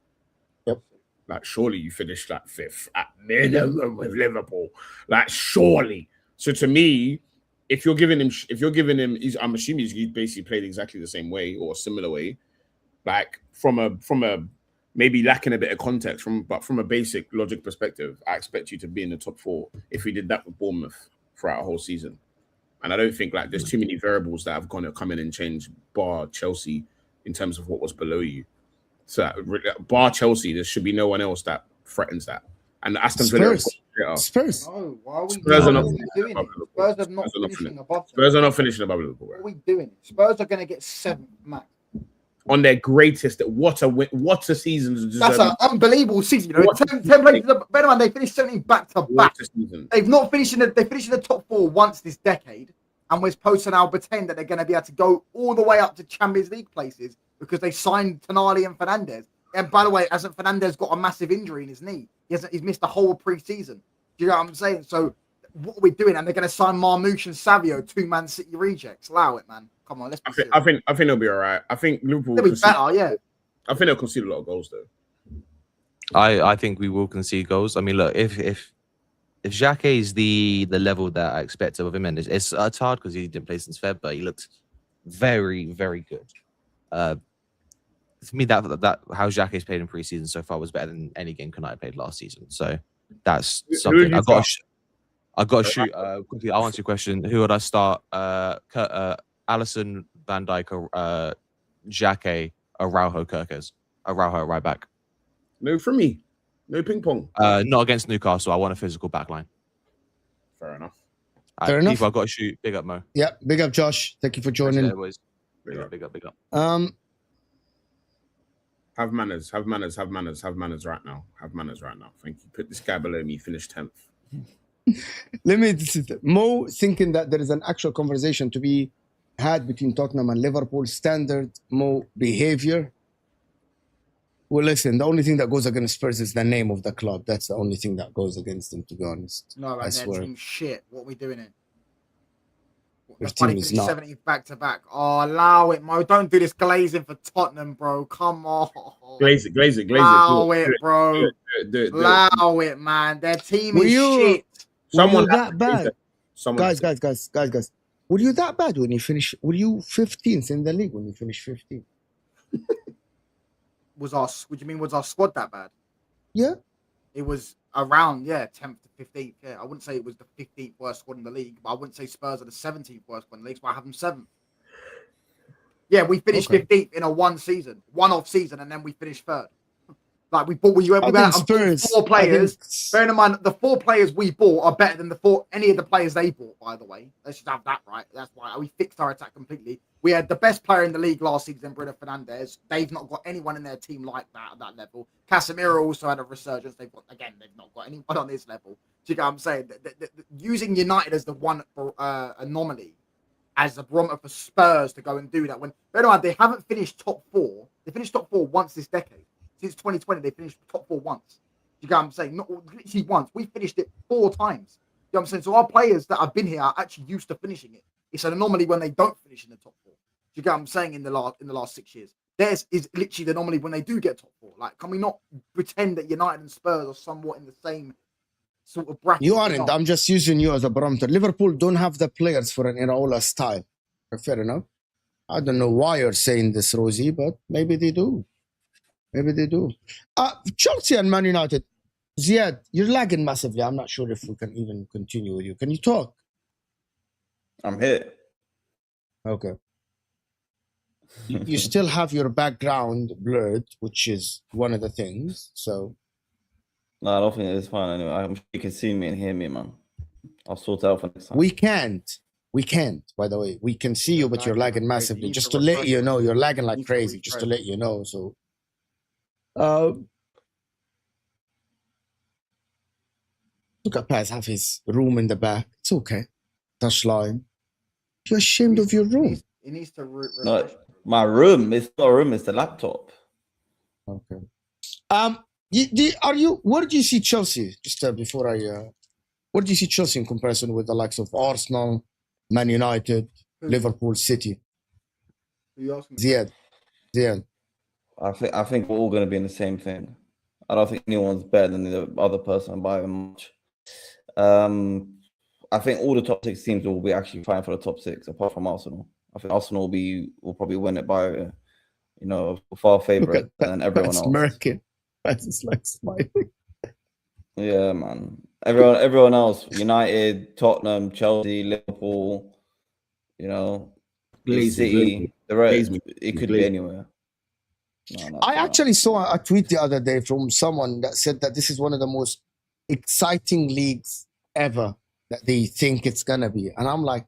Yep. Like surely you finished like 5th at minimum with Liverpool. Like surely. So to me, if you're giving him, I'm assuming he's basically played exactly the same way or a similar way. Like from a maybe lacking a bit of context but from a basic logic perspective, I expect you to be in the top 4 if we did that with Bournemouth throughout a whole season. And I don't think like there's too many variables that have gone to come in and change bar Chelsea in terms of what was below you. So bar Chelsea, there should be no one else that threatens that. And Aston Villa, Spurs. No, why are we Spurs are not doing it? Spurs are not finishing above them. Spurs are not finishing above Liverpool. What are we doing? Spurs are going to get 7th max. On their greatest, what a season! That's an unbelievable season. You know, 10 places. Better man, they finished 17 back to back. They've not finished they finished in the top 4 once this decade, and we're supposed to now pretend that they're going to be able to go all the way up to Champions League places because they signed Tonali and Fernandes. And by the way, hasn't Fernandes got a massive injury in his knee? He's missed the whole preseason. Do you know what I'm saying? So what are we doing? And they're going to sign Marmoush and Savio, 2 Man City rejects. Allow it, man. Come on, let's be serious. I think they'll be all right. I think Liverpool they'll be better, yeah. I think they'll concede a lot of goals though. I think we will concede goals. I mean, look, if Xhake is the level that I expect of him, and it's hard because he didn't play since Feb, but he looks very, very good. For me, that how Xhake's played in preseason so far was better than any game Konate played last season. So that's something I got to shoot. Quickly, I'll answer your question. Who would I start? Alisson, Van Dijk, Xhake, Araujo, Kirkes. Araujo right back. No, for me. No ping pong. Not against Newcastle. I want a physical backline. Fair enough. Fair enough. Keith, I've got to shoot. Big up, Mo. Yeah, big up, Josh. Thank you for joining. Yeah, boys. Big up, big up, big up. Have manners, have manners, have manners, have manners right now. Have manners right now. Thank you. Put this guy below me, finish 10th. Let me, Mo thinking that there is an actual conversation to be had between Tottenham and Liverpool, standard Mo behavior. Well, listen, the only thing that goes against Spurs is the name of the club. That's the only thing that goes against them, to be honest. No, I like, swear. their team shit. What are we doing here? Their That's why team they is finished not. 17th back to back. Oh, allow it, Mo. Don't do this glazing for Tottenham, bro. Come on. Glaze it, glaze it, glaze Allow it. it, bro. Do it. Allow it, man. Their team Were is you- shit. Someone Were you that bad? Someone Guys. Were you that bad when you finished? Were you 15th in the league when you finished 15th? What do you mean, was our squad that bad? Yeah. It was around, 10th to 15th. Yeah, I wouldn't say it was the 15th worst squad in the league, but I wouldn't say Spurs are the 17th worst squad in the league, so I have them 7th. Yeah, we finished Okay. 15th in a one-off season, and then we finished 3rd. Like, we went out and bought Spurs, 4 players. I think- Bearing in mind, the 4 players we bought are better than any of the players they bought, by the way. Let's just have that right. That's why we fixed our attack completely. We had the best player in the league last season, Bruno Fernandes. They've not got anyone in their team like that at that level. Casemiro also had a resurgence. They've not got anyone on this level. Do you get what I'm saying? Using United as the one anomaly, as a barometer for Spurs to go and do that. When bear in mind, they haven't finished top 4. They finished top 4 once this decade. Since 2020, they finished top 4 once. You get what I'm saying? Not literally once. We finished it 4 times. You know what I'm saying? So our players that have been here are actually used to finishing it. It's an anomaly when they don't finish in the top 4. You get what I'm saying? In the last 6 years, theirs is literally the anomaly when they do get top 4. Like, can we not pretend that United and Spurs are somewhat in the same sort of bracket? You aren't. I'm just using you as a barometer. Liverpool don't have the players for an Iraola style. Fair enough. I don't know why you're saying this, Rosie, but maybe they do. Maybe they do. Chelsea and Man United. Ziad, you're lagging massively. I'm not sure if we can even continue with you. Can you talk? I'm here. Okay. You still have your background blurred, which is one of the things. So No, I don't think it's fine anyway. I'm sure you can see me and hear me, man. I'll sort it out for next time. we can't, by the way. We can see you, but you're lagging massively. You Just need to to let you refresh. know, you're lagging You like need to crazy. Just to refresh. let you know. So look at Paz have his room in the back. It's okay. Touchline. You're ashamed of your room. He needs to No, refresh. my room. It's not a room. It's the laptop. Okay. Where do you see Chelsea? Just before I, where do you see Chelsea in comparison with the likes of Arsenal, Man United, Liverpool, City? Who you asking? Ziad. I think we're all going to be in the same thing. I don't think anyone's better than the other person by much. I think all the top 6 teams will be actually fighting for the top 6, apart from Arsenal. I think Arsenal will probably win it by, far favorite than everyone else. Smirking. That's like smiling. Yeah, man. Everyone else, United, Tottenham, Chelsea, Liverpool, Glaze me, City, the rest, Glaze me. it could Glaze be me. anywhere. No, I actually saw a tweet the other day from someone that said that this is one of the most exciting leagues ever that they think it's gonna be, and I'm like,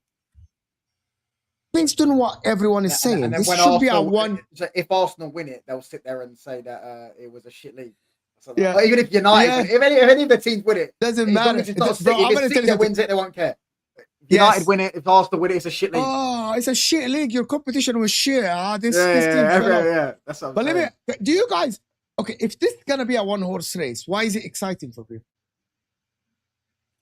based on what everyone is saying, And then this when should be a Arsenal- one. So if Arsenal win it, they'll sit there and say that it was a shit league. So Yeah. or even if United, Yeah. win, if any of the teams win it, Doesn't as long matter. as it's not a Bro, City, I'm if gonna it's tell City you that something. wins it, they won't care. If Yes. United win it, if Arsenal win it, it's a shit league. Oh, it's a shit league. Your competition was shit. This team yeah, fell off. yeah. That's what I'm But let saying. me. Do you guys? Okay, if this is gonna be a one-horse race, why is it exciting for people?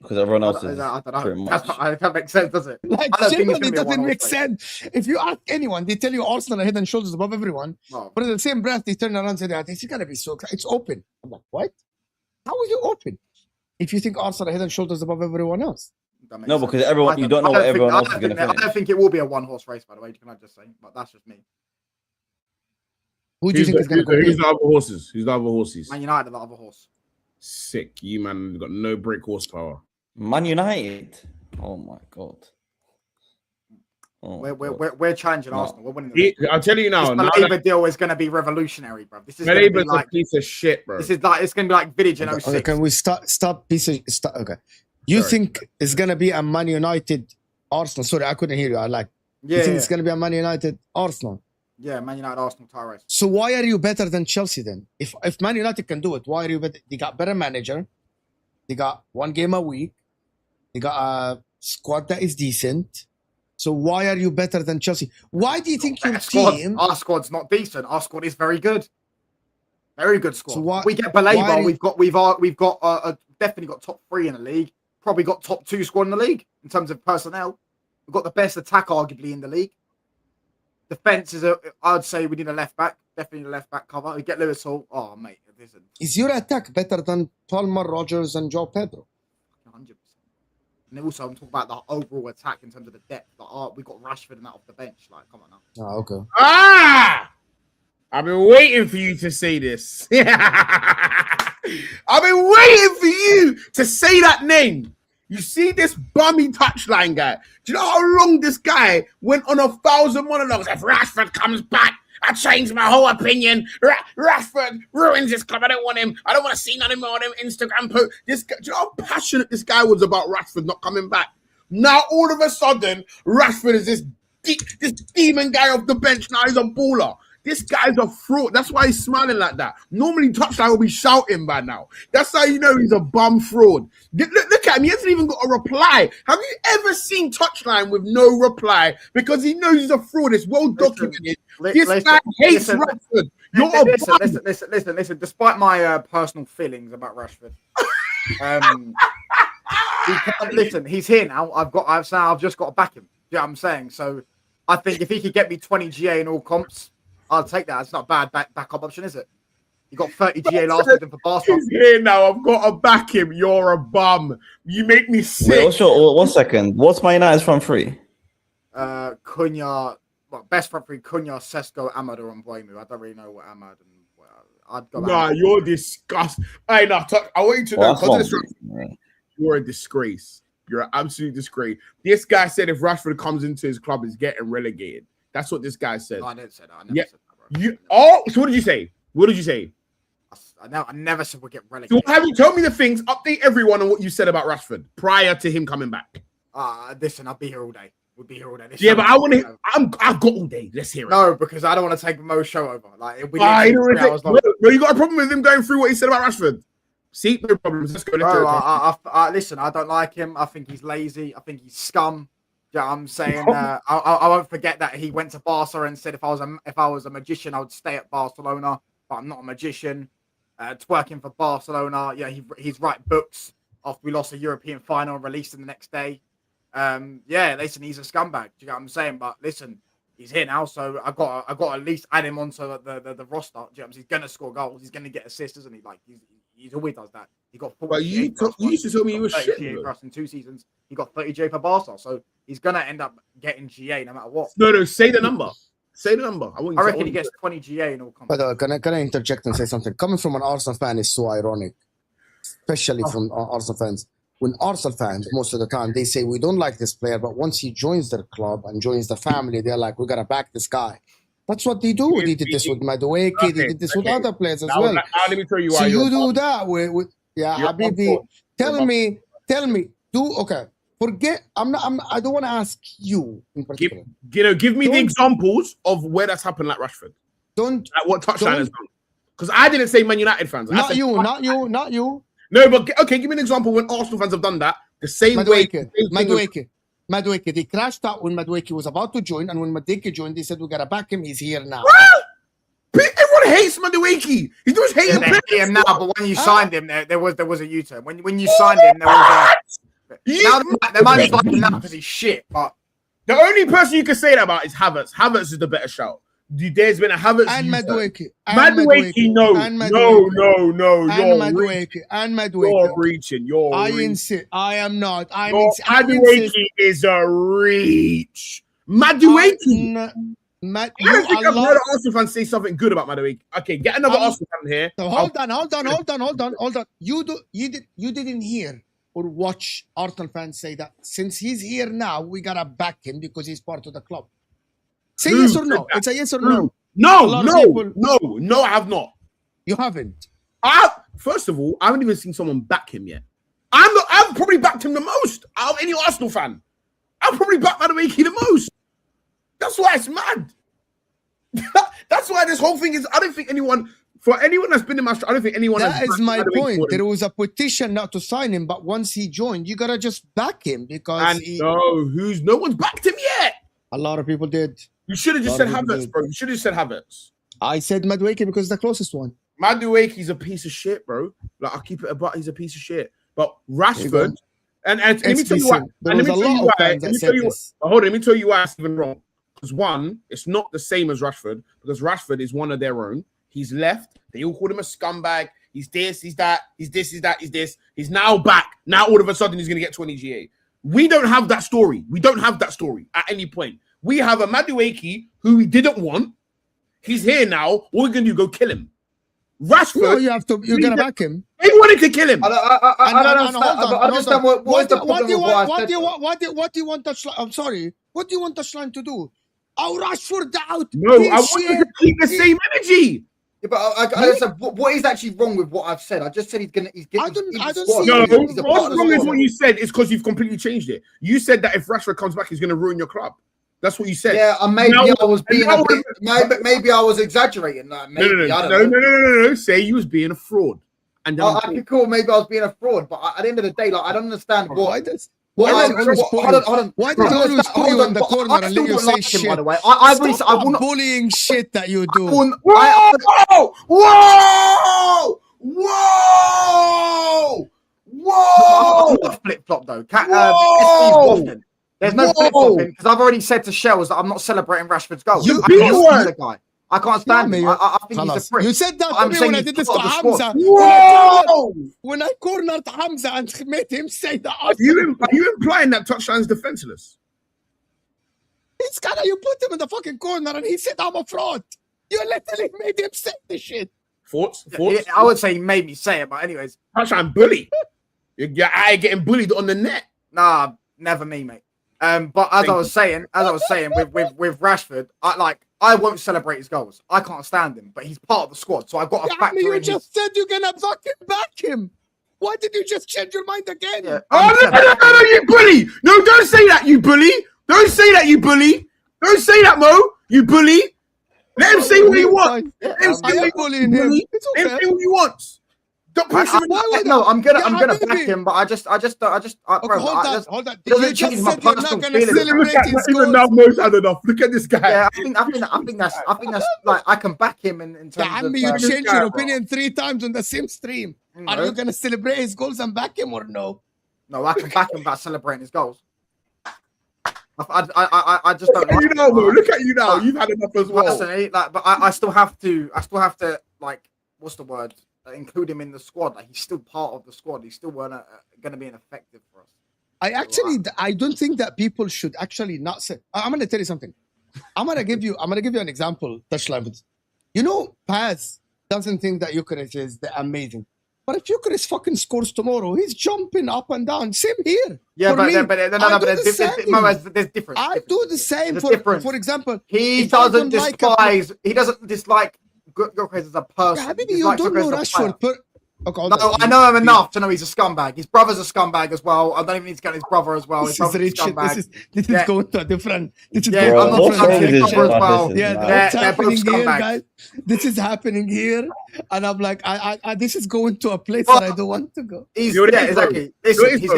Because everyone else I is don't know. pretty much. That makes sense, does it? Like, I don't think it's genuinely, gonna be a it doesn't one-horse make race. sense. If you ask anyone, they tell you Arsenal are head and shoulders above everyone. No. But in the same breath, they turn around and say, "This is gonna be so exciting. It's open." I'm like, what? How is it open? If you think Arsenal are head and shoulders above everyone else, That makes No, sense. because everyone, you don't know I what think- everyone I else don't is going to think- I finish. don't think it will be a one-horse race, by the way. Can I just say? But that's just me. who do you think is gonna Who's compete? the other horses? Who's the other horses? Man United are the other horse. Sick. You man got no brake horsepower. Man United. Oh my god. Oh my God. We're challenging No. Arsenal. We're winning the league. I'll tell you now. This Now Baleba deal is going to be revolutionary, bro. This is going to be Baleba's like a piece of shit, bro. it's going to be like Village in Okay, 06. can we stop? Stop. Piece of stop. Okay. You Sorry. think it's gonna be a Man United Arsenal? Sorry, I couldn't hear you. Yeah, You think it's gonna be a Man United Arsenal? yeah, Man United, Arsenal tie race. So why are you better than Chelsea then? If Man United can do it, why are you better? They got better manager. They got one game a week. They got a squad that is decent. So why are you better than Chelsea? Why do you think your team? Our squad's not decent. Our squad is very good. Very good squad. So why- we get why Baleba. are you- We've got definitely got top 3 in the league. Probably got top 2 squad in the league in terms of personnel. We've got the best attack arguably in the league. Defense is I'd say we need a left back. Definitely a left back cover. We get Lewis Hall. Oh mate, listen. Is your attack better than Palmer, Rogers, and Joe Pedro? 100%. And also, I'm talking about the overall attack in terms of the depth. Like, we got Rashford and that off the bench. Like, come on now. Oh, okay. Ah! I've been waiting for you to say this. I've been waiting for you to say that name. You see this bummy touchline guy? Do you know how long this guy went on 1,000 monologues? If Rashford comes back, I changed my whole opinion. Rashford ruins this club. I don't want him. I don't want to see none of him on him Instagram post. This guy, do you know how passionate this guy was about Rashford not coming back? Now all of a sudden, Rashford is this demon guy off the bench. Now he's a baller. This guy's a fraud. That's why he's smiling like that. Normally, touchline will be shouting by now. That's how you know he's a bum fraud. Look at him. He hasn't even got a reply. Have you ever seen touchline with no reply? Because he knows he's a fraud. It's well documented. This guy hates Rashford. Listen. Despite my personal feelings about Rashford, listen. He's here now. I've just got to back him. You know what I'm saying? So I think if he could get me 20 GA in all comps, I'll take that. It's not a bad backup option, is it? You got 30 GA last season for Barcelona. He's here now. I've got to back him. You're a bum. You make me sick. Wait, 1 second. What's My United's front 3? Cunha, best front 3, Cunha, Sesko, Amado, and Buemu. I don't really know what Amado and I'd go. Nah, you're disgusting. Hey, no, I want you to know. You're a disgrace. You're an absolute disgrace. This guy said if Rashford comes into his club, he's getting relegated. That's what this guy said. No, I didn't say that. I never said that, bro. So what did you say? What did you say? I never said we'll get relegated. So have you told me the things? Update everyone on what you said about Rashford prior to him coming back. Listen, I'll be here all day. We'll be here all day. But I want to. I've got all day. Let's hear it. No, because I don't want to take Mo's show over. Like, we no, you got a problem with him going through what he said about Rashford. See, no problems. Let's go. Listen, I don't like him. I think he's lazy. I think he's scum. Yeah, I'm saying I won't forget that he went to Barca and said if I was a magician, I would stay at Barcelona. But I'm not a magician. Twerking for Barcelona. Yeah, he's write books after we lost a European final and released him the next day. Listen, he's a scumbag. Do you know what I'm saying? But listen, he's here now, so I got to at least add him onto the roster. Do you know what I'm saying? He's gonna score goals. He's gonna get assists, isn't he? Like he always does that. He got 40. But you used to tell me he was shit for us in 2 seasons. He got 30 GA for Barca, so he's gonna end up getting GA no matter what. No, say the number. Say the number. I reckon he gets 20 GA in all competitions. But can I interject and say something? Coming from an Arsenal fan is so ironic, especially from Arsenal fans. When Arsenal fans, most of the time, they say, we don't like this player, but once he joins their club and joins the family, they're like, we got to back this guy. That's what they do. They did this with Madueke. They did this with other players as well. Now let me tell you why. So you do that with Habibi. Tell me, forget, I don't want to ask you in particular. Give me the examples of where that's happened like Rashford. Don't. Like what touchline has done. Because I didn't say Man United fans. Not you. No, but okay, give me an example when Arsenal fans have done that. The same way. Madueke. They crashed out when Madueke was about to join, and when Madueke joined, they said, we got to back him. He's here now. Everyone hates Madueke. He's doing hating they hate him now, but when you signed him, there was a U-turn. When you signed him, there was a... Now they might like him now because he's shit, but... The only person you can say that about is Havertz. Havertz is the better shout. There's been a Havertz and Madueke. No. You're reaching. I am not. Madueke is a reach. Madueke. I don't think I've heard an Arsenal fan say something good about Madueke. Okay, get another Arsenal fan here. So hold on. You didn't hear or watch Arsenal fans say that since he's here now, we gotta back him because he's part of the club. Say yes or no. It's a yes or no. No, I have not. You haven't. First of all, I haven't even seen someone back him yet. I've probably backed him the most out of any Arsenal fan. I've probably backed Madueke the most. That's why it's mad. That's why this whole thing is. I don't think anyone that's been in my. I don't think anyone. That has is my Madueke point. more than- There was a petition not to sign him, but once he joined, you gotta just back him because And no one's backed him yet. a lot of people did. You should have just said A lot of people Havertz, did. bro. You should have said Havertz. I said Madueke because the closest one. Madueke's a piece of shit, bro. Like I'll keep it about. He's a piece of shit. But There you Rashford, go. and let me tell you why. There And was let a me tell you lot of why. fans Let that me said tell you. this. Hold on. Let me tell you why it's even wrong. Because one, it's not the same as Rashford. Because Rashford is one of their own. He's left. They all called him a scumbag. He's this. He's that. He's this. He's that. He's this. He's now back. Now all of a sudden he's gonna get 20 GA. We don't have that story. We don't have that story at any point. We have a Madueke who we didn't want. He's here now. All we're gonna do go kill him. Rashford. No, you have to. You gotta back him. They wanted to kill him. I don't understand. I understand what is the problem with what I said. What do you want Touchline? I'm sorry. What do you want Touchline to do? Oh, Rashford out. No, I want you to keep the same energy. Yeah, but I said, what is actually wrong with what I've said? I just said he's getting. I don't squad. see No, it. He's a part what's of the wrong is squad. what you said is because you've completely changed it. You said that if Rashford comes back, he's going to ruin your club. That's what you said. Yeah, and maybe Now- I was being now- a bit. Maybe I was exaggerating. Like, maybe, I don't know. No. Say you was being a fraud. And then I could call maybe I was being a fraud, but at the end of the day, like I don't understand Why what. does? Why Why I- does always what- put hold you- on, hold on. Why does he always put you in the corner and let you say shit? By the way, I really, I Stop will that not. bullying shit that you do. Whoa! Flip flop though. Whoa! There's no Whoa! flip flopping because I've already said to Shells that I'm not celebrating Rashford's goal. You I beat can't one. stand the guy. I can't stand him. I think he's a Halas. prick. You said that to I'm me saying when I he's did this to part of the Hamza. squad. Whoa! When I cornered Hamza and made him say the Are you implying that Touchline's defenseless? It's kind of you put him in the fucking corner and he said I'm a fraud. You literally made him say the shit. Thoughts? Yeah, I would say he made me say it, but anyways, Touchline bully. Your eye getting bullied on the net. nah, never me, mate. But as I was saying, with Rashford, I won't celebrate his goals. I can't stand him, but he's part of the squad, so I've got to Yeah, I factor mean, you in. just said you're gonna fucking back him. Why did you just change your mind again? Yeah, Oh, no, you bully. No, don't say that, you bully. Don't say that, you bully. Don't say that, Mo. You bully. Let him say what he wants. Let him say I what am he bullying him. wants. It's Let him okay. say what he wants. Don't push him. No, I'm gonna Yeah, back Habibi. him, but I just, Okay, bro, hold on. it doesn't You just change my said you're not personal gonna feelings. celebrate his Even goals. now, Mo's had enough. Look at this guy. Yeah, I think that's like I can back him in terms Yeah, of. you this changed guy, your bro. opinion 3 times on the same stream. Are no, you gonna celebrate his goals and back him or no? I can back him without celebrating his goals. I just don't Look at like you it. now, Mo. Look at you now. You've had enough as well. Personally, but I still have to like, what's the word? Include him in the squad. Like he's still part of the squad. He's still going to be an effective for us. I don't think that people should actually not say. I'm gonna tell you something. I'm gonna give you an example. Touchline. You know, Paz doesn't think that Eucharist is amazing. But if Eucharist fucking scores tomorrow, he's jumping up and down. Same here. Yeah, For me, there's difference. I do the same. There's a difference. For example, He if I doesn't don't like despise. He doesn't dislike Gyökeres as a person. Yeah, Habibi, He you dislikes don't know Gyökeres as a player. Rashford. Okay, hold No, on. I know him enough to know he's a scumbag. His brother's a scumbag as well. I don't even need to get his brother as well. His This is brother's a Richard. scumbag. This is Yeah. going to a different. This is Yeah, going I'm to not a trying different to get his direction. brother as well. Yeah, man. that's They're both happening here, scumbags. guys. This is happening here, and I'm like, I this is going to a place that I don't want to go. He's, You know what it yeah, is, bro? exactly. You know Listen, what it is, he's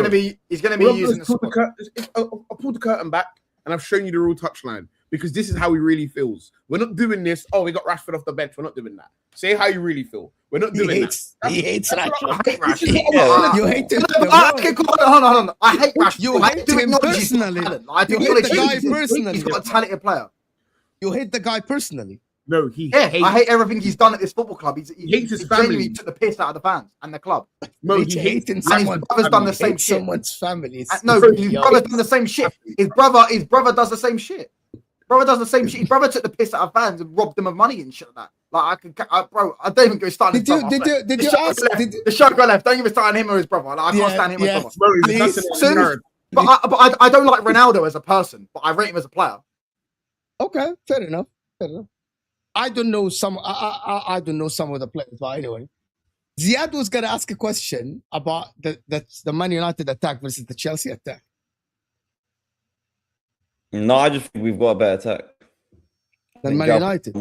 bro? gonna be Well, using the pulled squad. I'll pull the curtain back and I've shown you the real touchline because this is how he really feels. We're not doing this. Oh, we got Rashford off the bench. We're not doing that. Say how you really feel. We're not He doing hates Rashford. I hate This is Rashford. what You hate him. Okay, cool, hold on. I hate Rashford. You I hate do him acknowledge he's got personally. talent. I do You hate acknowledge the guy he's personally. got a talented player. You hate the guy personally. No, he Yeah, hates. I hate everything he's done at this football club. He hates his genuinely family. took the piss out of the fans and the club. No, Rich he hates. hating And his someone. brother's done the same Hate shit. someone's family. No, Bro, his yo. brother's done the same shit. His brother does the same shit. Brother does the same shit. His brother took the piss out of fans and robbed them of money and shit like that. Like bro, I don't even go starting. Did you ask? The show got left. Don't even start on him or his brother. Like, I can't stand him or his brother. Bro, he's Please, nothing soon- ignorant. But I don't like Ronaldo as a person, but I rate him as a player. Okay, fair enough. I don't know some. I don't know some of the players, but anyway. Ziad was gonna ask a question about the Man United attack versus the Chelsea attack. No, I just think we've got a better attack. Than Man United.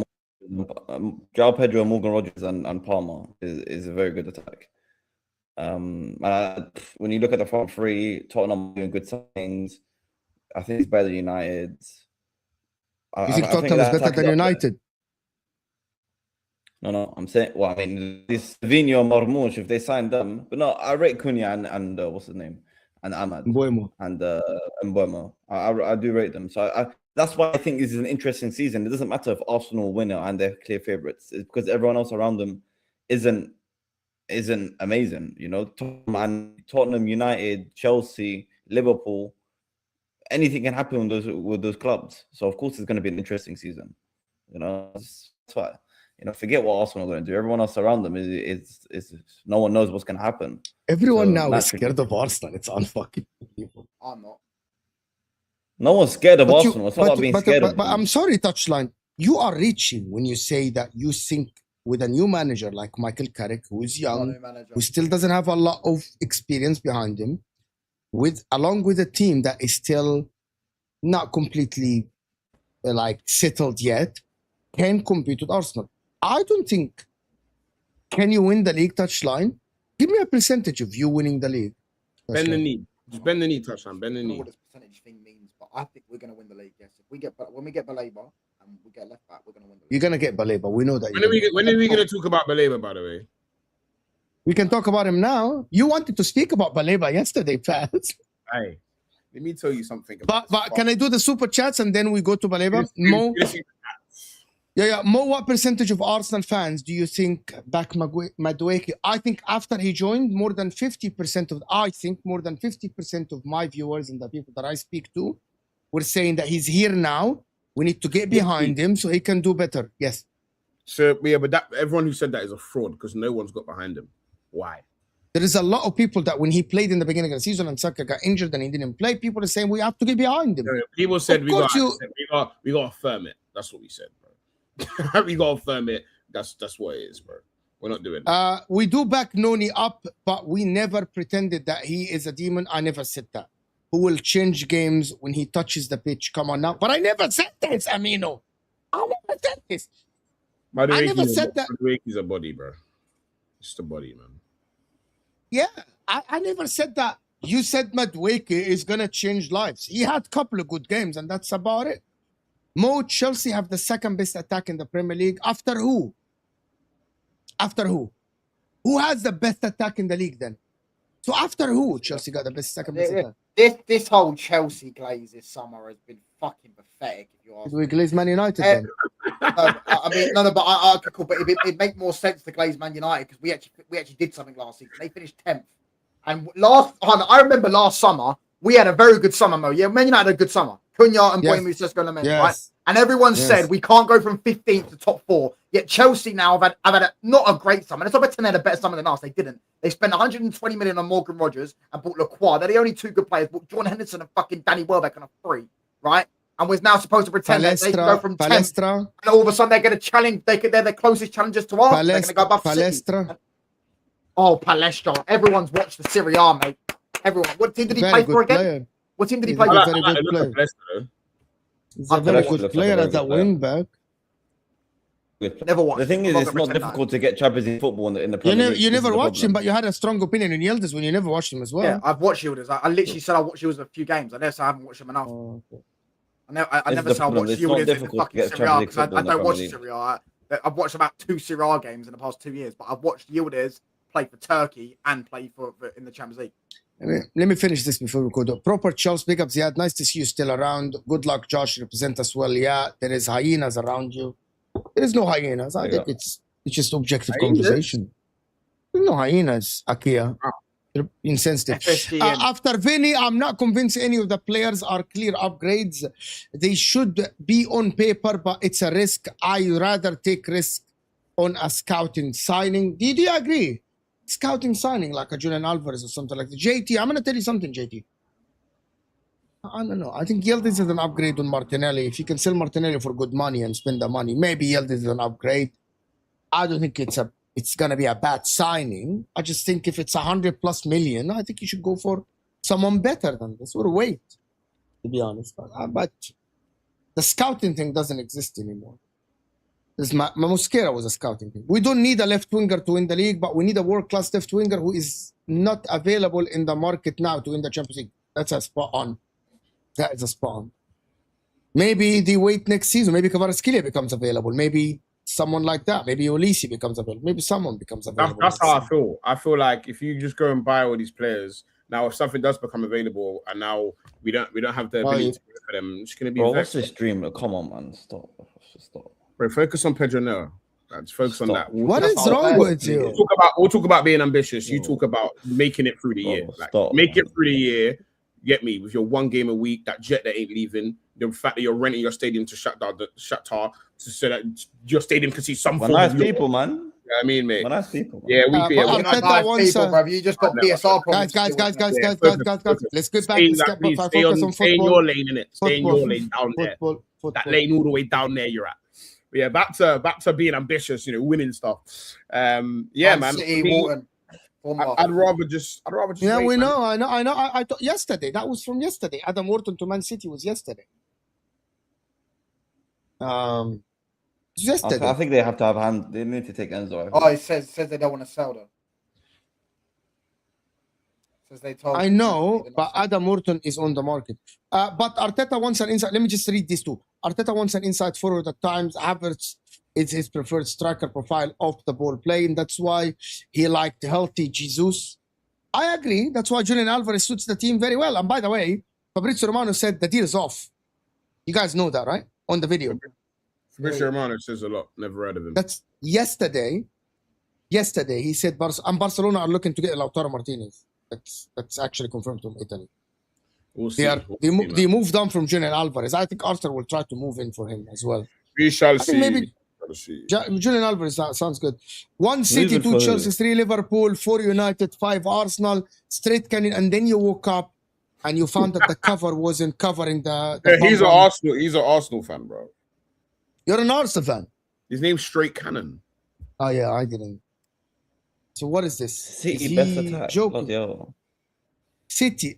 João Pedro, Morgan Rodgers, and Palmer is a very good attack. When you look at the front three, Tottenham doing good signings. I think it's better than United. You think Tottenham is better than United? No, I'm saying. Well, I mean, this Vinho, Marmoush, if they signed them, but no, I rate Cunha and what's his name, and Ahmad Mbeumo. and Mbeumo. I do rate them. So that's why I think this is an interesting season. It doesn't matter if Arsenal win it and they're clear favourites. It's because everyone else around them isn't amazing. You know, Tottenham, United, Chelsea, Liverpool. Anything can happen with those clubs. So of course it's going to be an interesting season. You know, that's why. You know, forget what Arsenal are going to do. Everyone else around them is no one knows what's going to happen. Everyone now is scared of Arsenal. It's unfucking believable. I'm not. No one's scared of Arsenal. It's not about being scared of them. But I'm sorry, Touchline. You are reaching when you say that you think with a new manager like Michael Carrick, who is young, who still doesn't have a lot of experience behind him, along with a team that is still not completely settled yet, can compete with Arsenal. I don't think. Can you win the league, Touchline? Give me a percentage of you winning the league. Bend the knee. Just bend the knee, Touchline. Bend the I don't know knee. what this percentage thing means, but I think we're going to win the league. Yes, when we get Baleba and we get left back, we're going to win the league. You're gonna get Baleba. We know that. When are we going to talk about Baleba? By the way, we can talk about him now. You wanted to speak about Baleba yesterday, Paz. hey, let me tell you something. But can I do the super chats and then we go to Baleba? Mo. Yeah. Mo, what percentage of Arsenal fans do you think back Madueke? I think after he joined, more than 50% of my viewers and the people that I speak to were saying that he's here now. We need to get behind him so he can do better. Yes. So yeah, but everyone who said that is a fraud because no one's got behind him. Why? There is a lot of people that when he played in the beginning of the season and Saka got injured and he didn't play, people are saying we have to get behind him. People said we got to affirm it. That's what we said, bro. We got to affirm it. That's what it is, bro. We're not doing that. We do back Noni up, but we never pretended that he is a demon. I never said that. Who will change games when he touches the pitch? Come on now. But I never said this, Amino. I never said this. I never said that. He's a body, bro. Just a body, man. Yeah, I never said that. You said Madueke is going to change lives. He had a couple of good games, and that's about it. Mo, Chelsea have the second best attack in the Premier League. After who? After who? Who has the best attack in the league then? So after who? Chelsea got the second best attack. This whole Chelsea glaze this summer has been fucking pathetic. If you ask me. We glaze Man United then? But cool. But it'd make more sense to glaze Man United because we actually did something last season. They finished 10th, and I remember last summer we had a very good summer, Mo. Yeah, Man United had a good summer. Cunha and Mbeumo just going to mention, right? And everyone said we can't go from 15th to top 4. Yet Chelsea now have had not a great summer. It's not better had a better summer than us. They didn't. They spent 120 million on Morgan Rodgers and bought Lacroix. They're the only two good players. Bought John Henderson and fucking Danny Welbeck on a free, right? And we're now supposed to pretend that they can go from 10th. And all of a sudden they're going to challenge. They're the closest challengers to us. They're going to go above City. Oh, Palestra. Everyone's watched the Serie A, mate. Everyone. What team did he play for again? Player. What team did he play for? Very good player. He's a very good player as a wing back. Never watched. The thing is, it's not difficult to get Champions League football in the Premier League. You never watched him, but you had a strong opinion in Yildiz when you never watched him as well. Yeah, I've watched Yildiz. I literally said I watched Yildiz a few games. I never said I haven't watched him enough. Oh, okay. I never said I watched Yildiz in the fucking Serie A because I don't watch Serie A. I've watched about 2 Serie A games in the past 2 years, but I've watched Yildiz play for Turkey and play for in the Champions League. Let me finish this before we go to proper Charles. Big up Ziad. Nice to see you still around. Good luck, Josh. Represent us well. Yeah, there is hyenas around you. There is no hyenas. I think it's just objective conversation. There's no hyenas, Akia. You're insensitive. After Vinny, I'm not convinced any of the players are clear upgrades. They should be on paper, but it's a risk. I rather take risk on a scouting signing. Do you agree? Scouting signing like a Julian Alvarez or something like that. JT, I'm going to tell you something, JT. I don't know. I think Yildiz is an upgrade on Martinelli. If you can sell Martinelli for good money and spend the money, maybe Yildiz is an upgrade. I don't think it's a it's going to be a bad signing. I just think if it's 100+ million, I think you should go for someone better than this or wait, to be honest. But the scouting thing doesn't exist anymore. Mosquera was a scouting thing. We don't need a left winger to win the league, but we need a world-class left winger who is not available in the market now to win the Champions League. That's a spot on. That is a spot on. Maybe they wait next season. Maybe Kvaratskhelia becomes available. Maybe someone like that. Maybe Olise becomes available. Maybe someone becomes available. That's how I feel. I feel like if you just go and buy all these players, now if something does become available and now we don't have the ability to pay for them, it's going to be... Bro, what's this dream? Come on, man. Stop. Stop. Bro, focus on Pedro Neto. Let's focus on that. What is wrong with you? We'll talk about being ambitious. You talk about making it through the year. Like, make it through the year. Get me with your 1 game a week. That jet that ain't leaving. The fact that you're renting your stadium to Shakhtar so that your stadium can see some. Nice people, man. Yeah, I mean, mate. Nice people. Yeah, we nice people, bro. You just got BSR problems. Guys. Let's get back. Stay in your lane, innit? Stay in your lane down there. That lane all the way down there you're at. But yeah, back to being ambitious, winning stuff. Yeah, man. City, Wharton. I'd rather just. Yeah, wait, we man. know. I know. I thought yesterday. That was from yesterday. Adam Wharton to Man City was yesterday. Yesterday. I think they have to have hand. They need to take Enzo. Oh, it says they don't want to sell them. Says they told. I know, but Adam Wharton is on the market. But Arteta wants an inside. Let me just read these two. Arteta wants an inside forward at times. Havertz is his preferred striker profile off the ball play, and that's why he liked healthy Jesus. I agree. That's why Julian Alvarez suits the team very well. And by the way, Fabrizio Romano said the deal is off. You guys know that, right? On the video. Fabrizio Romano says a lot. Never heard of him. That's yesterday. Yesterday, he said Barcelona are looking to get Lautaro Martinez. That's actually confirmed from Italy. We'll see. They moved on from Julian Alvarez. I think Arsenal will try to move in for him as well. We shall see. Maybe Julian Alvarez sounds good. 1 City, 2 Chelsea, 3 Liverpool, 4 United, 5 Arsenal, straight cannon, and then you woke up and you found that the cover wasn't covering the he's an Arsenal fan, bro. You're an Arsenal fan. His name's Straight Cannon. Oh yeah, I didn't. So what is this? City best attack. Joking? City.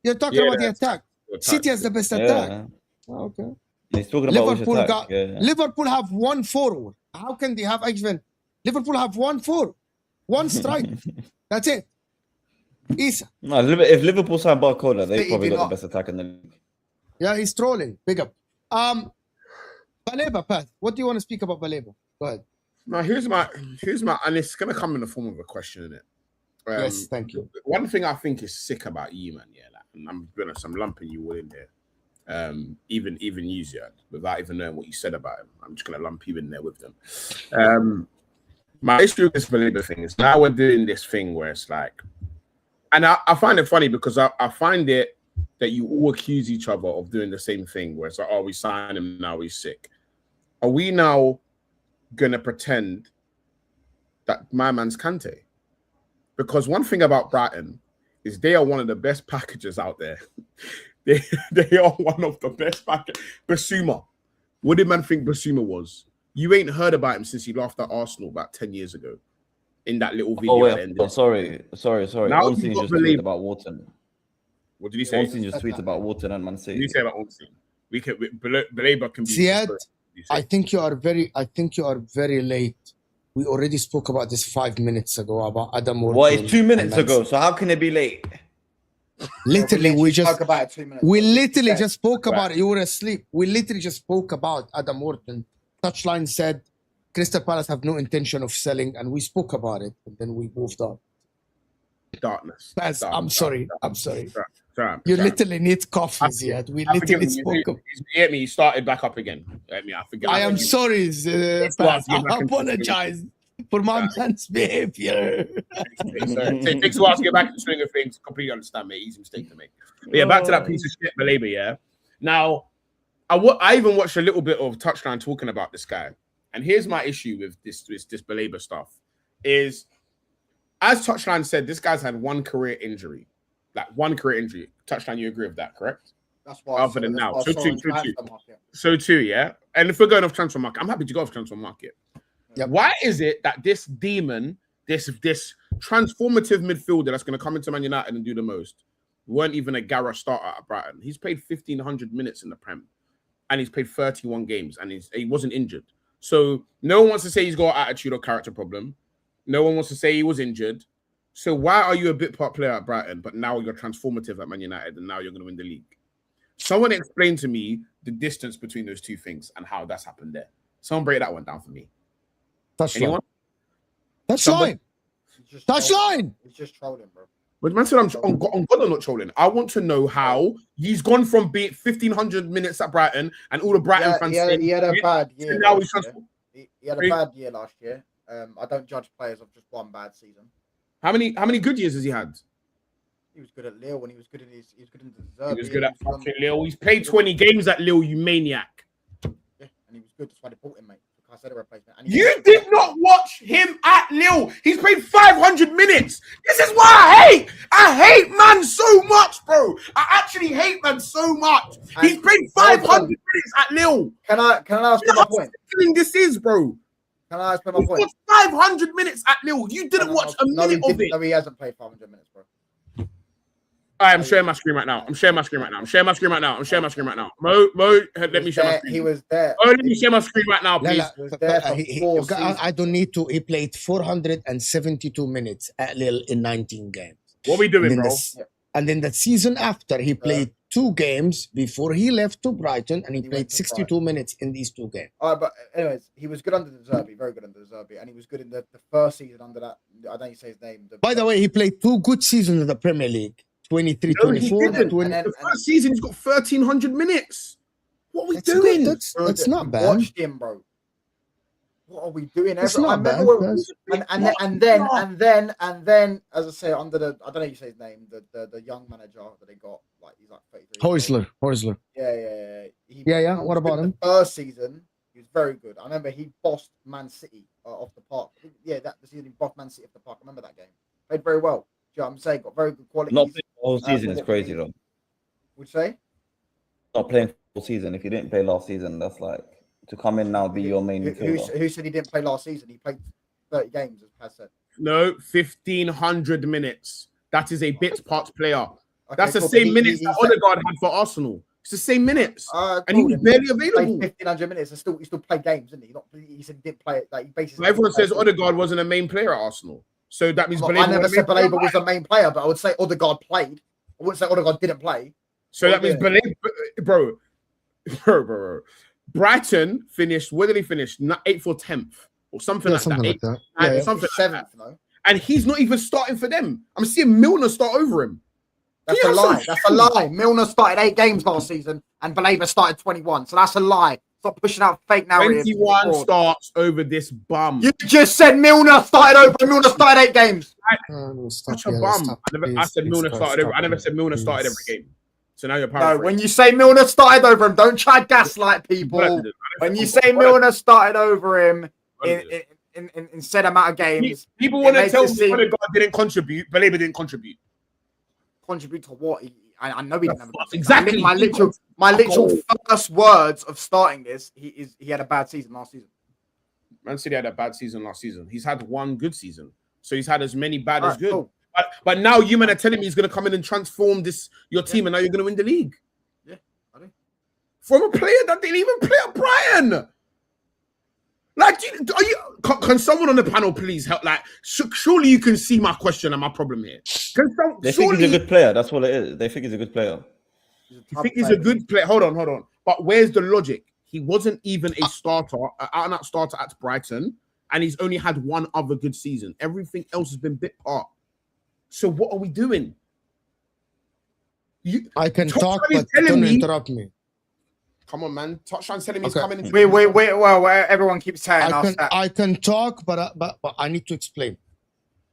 You're talking about the attack. City has the best attack. Oh, okay. He's talking about Liverpool Liverpool have 1 forward. How can they have even? Liverpool have 1 forward, 1 strike. That's it. Isa. No, if Liverpool signed Barcola, they probably got the best attack in the league. Yeah, he's trolling. Big up. Baleba, Pat. What do you want to speak about Baleba? Go ahead. Now here's my, and it's gonna come in the form of a question, isn't it? Yes, thank you. One thing I think is sick about you, man. Yeah, like, and I'm lumping you all in there. Even you, Ziad, without even knowing what you said about him. I'm just gonna lump you in there with them. My issue with this Baleba thing is now we're doing this thing where it's like, and I find it funny because I find it that you all accuse each other of doing the same thing where it's like, oh, we signed him, now he's sick. Are we now gonna pretend that my man's Kante? Because one thing about Brighton is they are one of the best packages out there. They are one of the best packages. Basuma. What did man think Basuma was? You ain't heard about him since he laughed at Arsenal about 10 years ago in that little video. Sorry. Now Ornstein just tweeted about Wharton. What did he say? Ornstein just tweeted about Wharton and Man City. What did you say about Ornstein? Baleba can be. Ziad, I think you are very late. We already spoke about this 5 minutes ago about Adam Wharton. Well, it's 2 minutes ago, so how can it be late? Literally, we just spoke about it 2 minutes. We literally just spoke about it. You were asleep. We literally just spoke about Adam Wharton. Touchline said Crystal Palace have no intention of selling, and we spoke about it, and then we moved on. Darkness. I'm sorry. You literally need coffee, Ziad. We literally spoke about it. He started back up again. I forget. I am sorry, Paz. I apologize for my man's behavior. It takes a while to get back in the swing of things. Completely understand, mate. Easy mistake to make. But yeah, back to that piece of shit, Baleba, yeah? Now, I even watched a little bit of Touchline talking about this guy. And here's my issue with this Baleba stuff is, as Touchline said, this guy's had 1 career injury. Like 1 career injury. Touchline, you agree with that, correct? That's why. Other than now. So two, yeah? And if we're going off transfer market, I'm happy to go off transfer market. Yep. Why is it that this demon, this transformative midfielder that's going to come into Man United and do the most, weren't even a Gareth starter at Brighton? He's played 1,500 minutes in the Prem, and he's played 31 games, and he wasn't injured. So no one wants to say he's got an attitude or character problem. No one wants to say he was injured. So why are you a bit part player at Brighton, but now you're transformative at Man United, and now you're going to win the league? Someone explain to me the distance between those two things and how that's happened there. Someone break that one down for me. Anyone? Touchline. Touchline. He's just trolling, bro. But man said I'm on God, I'm not trolling. I want to know how he's gone from being 1,500 minutes at Brighton and all the Brighton fans. He had a bad year. Now He had a bad year last year. I don't judge players of just one bad season. How many good years has he had? He was good at Lille when he was good in the He was good at fucking Lille. He's played 20 games at Lille, you maniac. Yeah, and he was good. That's why they bought him, mate. I said a replacement. And you did not watch him at Lille. He's played 500 minutes. This is why I hate man so much, bro. I actually hate man so much. He's played 500 minutes at Lille. Can I ask you my point? This is, bro. Can I ask my point? He's 500 minutes at Lille. You didn't watch a minute of it. No, he hasn't played 500 minutes, bro. I'm sharing my screen right now. Mo, let me share my screen. He was there. Oh, let me share my screen right now, please. I don't need to. He played 472 minutes at Lille in 19 games. What are we doing, bro? And then the season after, he played 2 games before he left to Brighton, and he played 62 minutes in these 2 games. All right, but anyways, he was good under the Zerbi, very good under the Zerbi, and he was good in the first season under that. I don't say his name. By the way, he played 2 good seasons in the Premier League. 23, no, 24. The first season, he's got 1,300 minutes. What are we doing? That's not bad. Watched him, bro. What are we doing? It's not bad. And then, as I say, under the, I don't know how you say his name, the young manager that they got, like he's like 33. Hoysler. Yeah. What about him? The first season, he was very good. I remember he bossed Man City off the park. Yeah, the season he bossed Man City off the park. I remember that game. Played very well. Do you know what I'm saying? Got very good quality. Not playing the whole season is crazy, though. Would you say? Not playing the whole season. If you didn't play last season, that's like to come in now be your main midfielder. Who said he didn't play last season? He played 30 games, as Paz said. No, 1,500 minutes. That is a bit part player. Okay, that's the same minutes that Odegaard had for Arsenal. It's the same minutes, and he was barely available. 1,500 minutes. He still played games, didn't he? He said he didn't play it. Like he basically. Everyone says Odegaard wasn't a main player at Arsenal. So that means I never said Baleba was the main player, but I would say Odegaard played. I wouldn't say Odegaard didn't play. So that means Baleba, bro. Brighton finished. Where did he finish? 8th or 10th or something like that. Something like 7th, that. And he's not even starting for them. I'm seeing Milner start over him. That's a lie. That's a lie. Milner started 8 games last season, and Baleba started 21. So that's a lie. Stop pushing out fake narratives. 21 starts over this bum. You just said Milner started over. Milner started 8 games. Such a bum. I said Milner started over. I never said Milner started every game. So now you're paraphrasing. No, when you say Milner started over him, don't try gaslight people. When you say Milner started over him in set amount of games, people want to tell me Odegaard didn't contribute. Baleba didn't contribute. Contribute to what? I know he didn't have a exactly. My literal first words of starting this, he had a bad season last season. Man City had a bad season last season. He's had one good season, so he's had as many bad as good. Cool. But now you men are telling me he's going to come in and transform your team, and now you're going to win the league. Yeah, I think. From a player that didn't even play at Brighton. Like, can someone on the panel please help? Like, surely you can see my question and my problem here. They think he's a good player. That's what it is. They think he's a good player. You think he's a good player? Hold on. But where's the logic? He wasn't even a starter, an out-and-out starter at Brighton, and he's only had one other good season. Everything else has been bit part. So what are we doing? I can talk, but don't interrupt me. Come on, man. Touchline's telling me he's coming in. Wait. Well, everyone keeps saying I can talk, but I need to explain.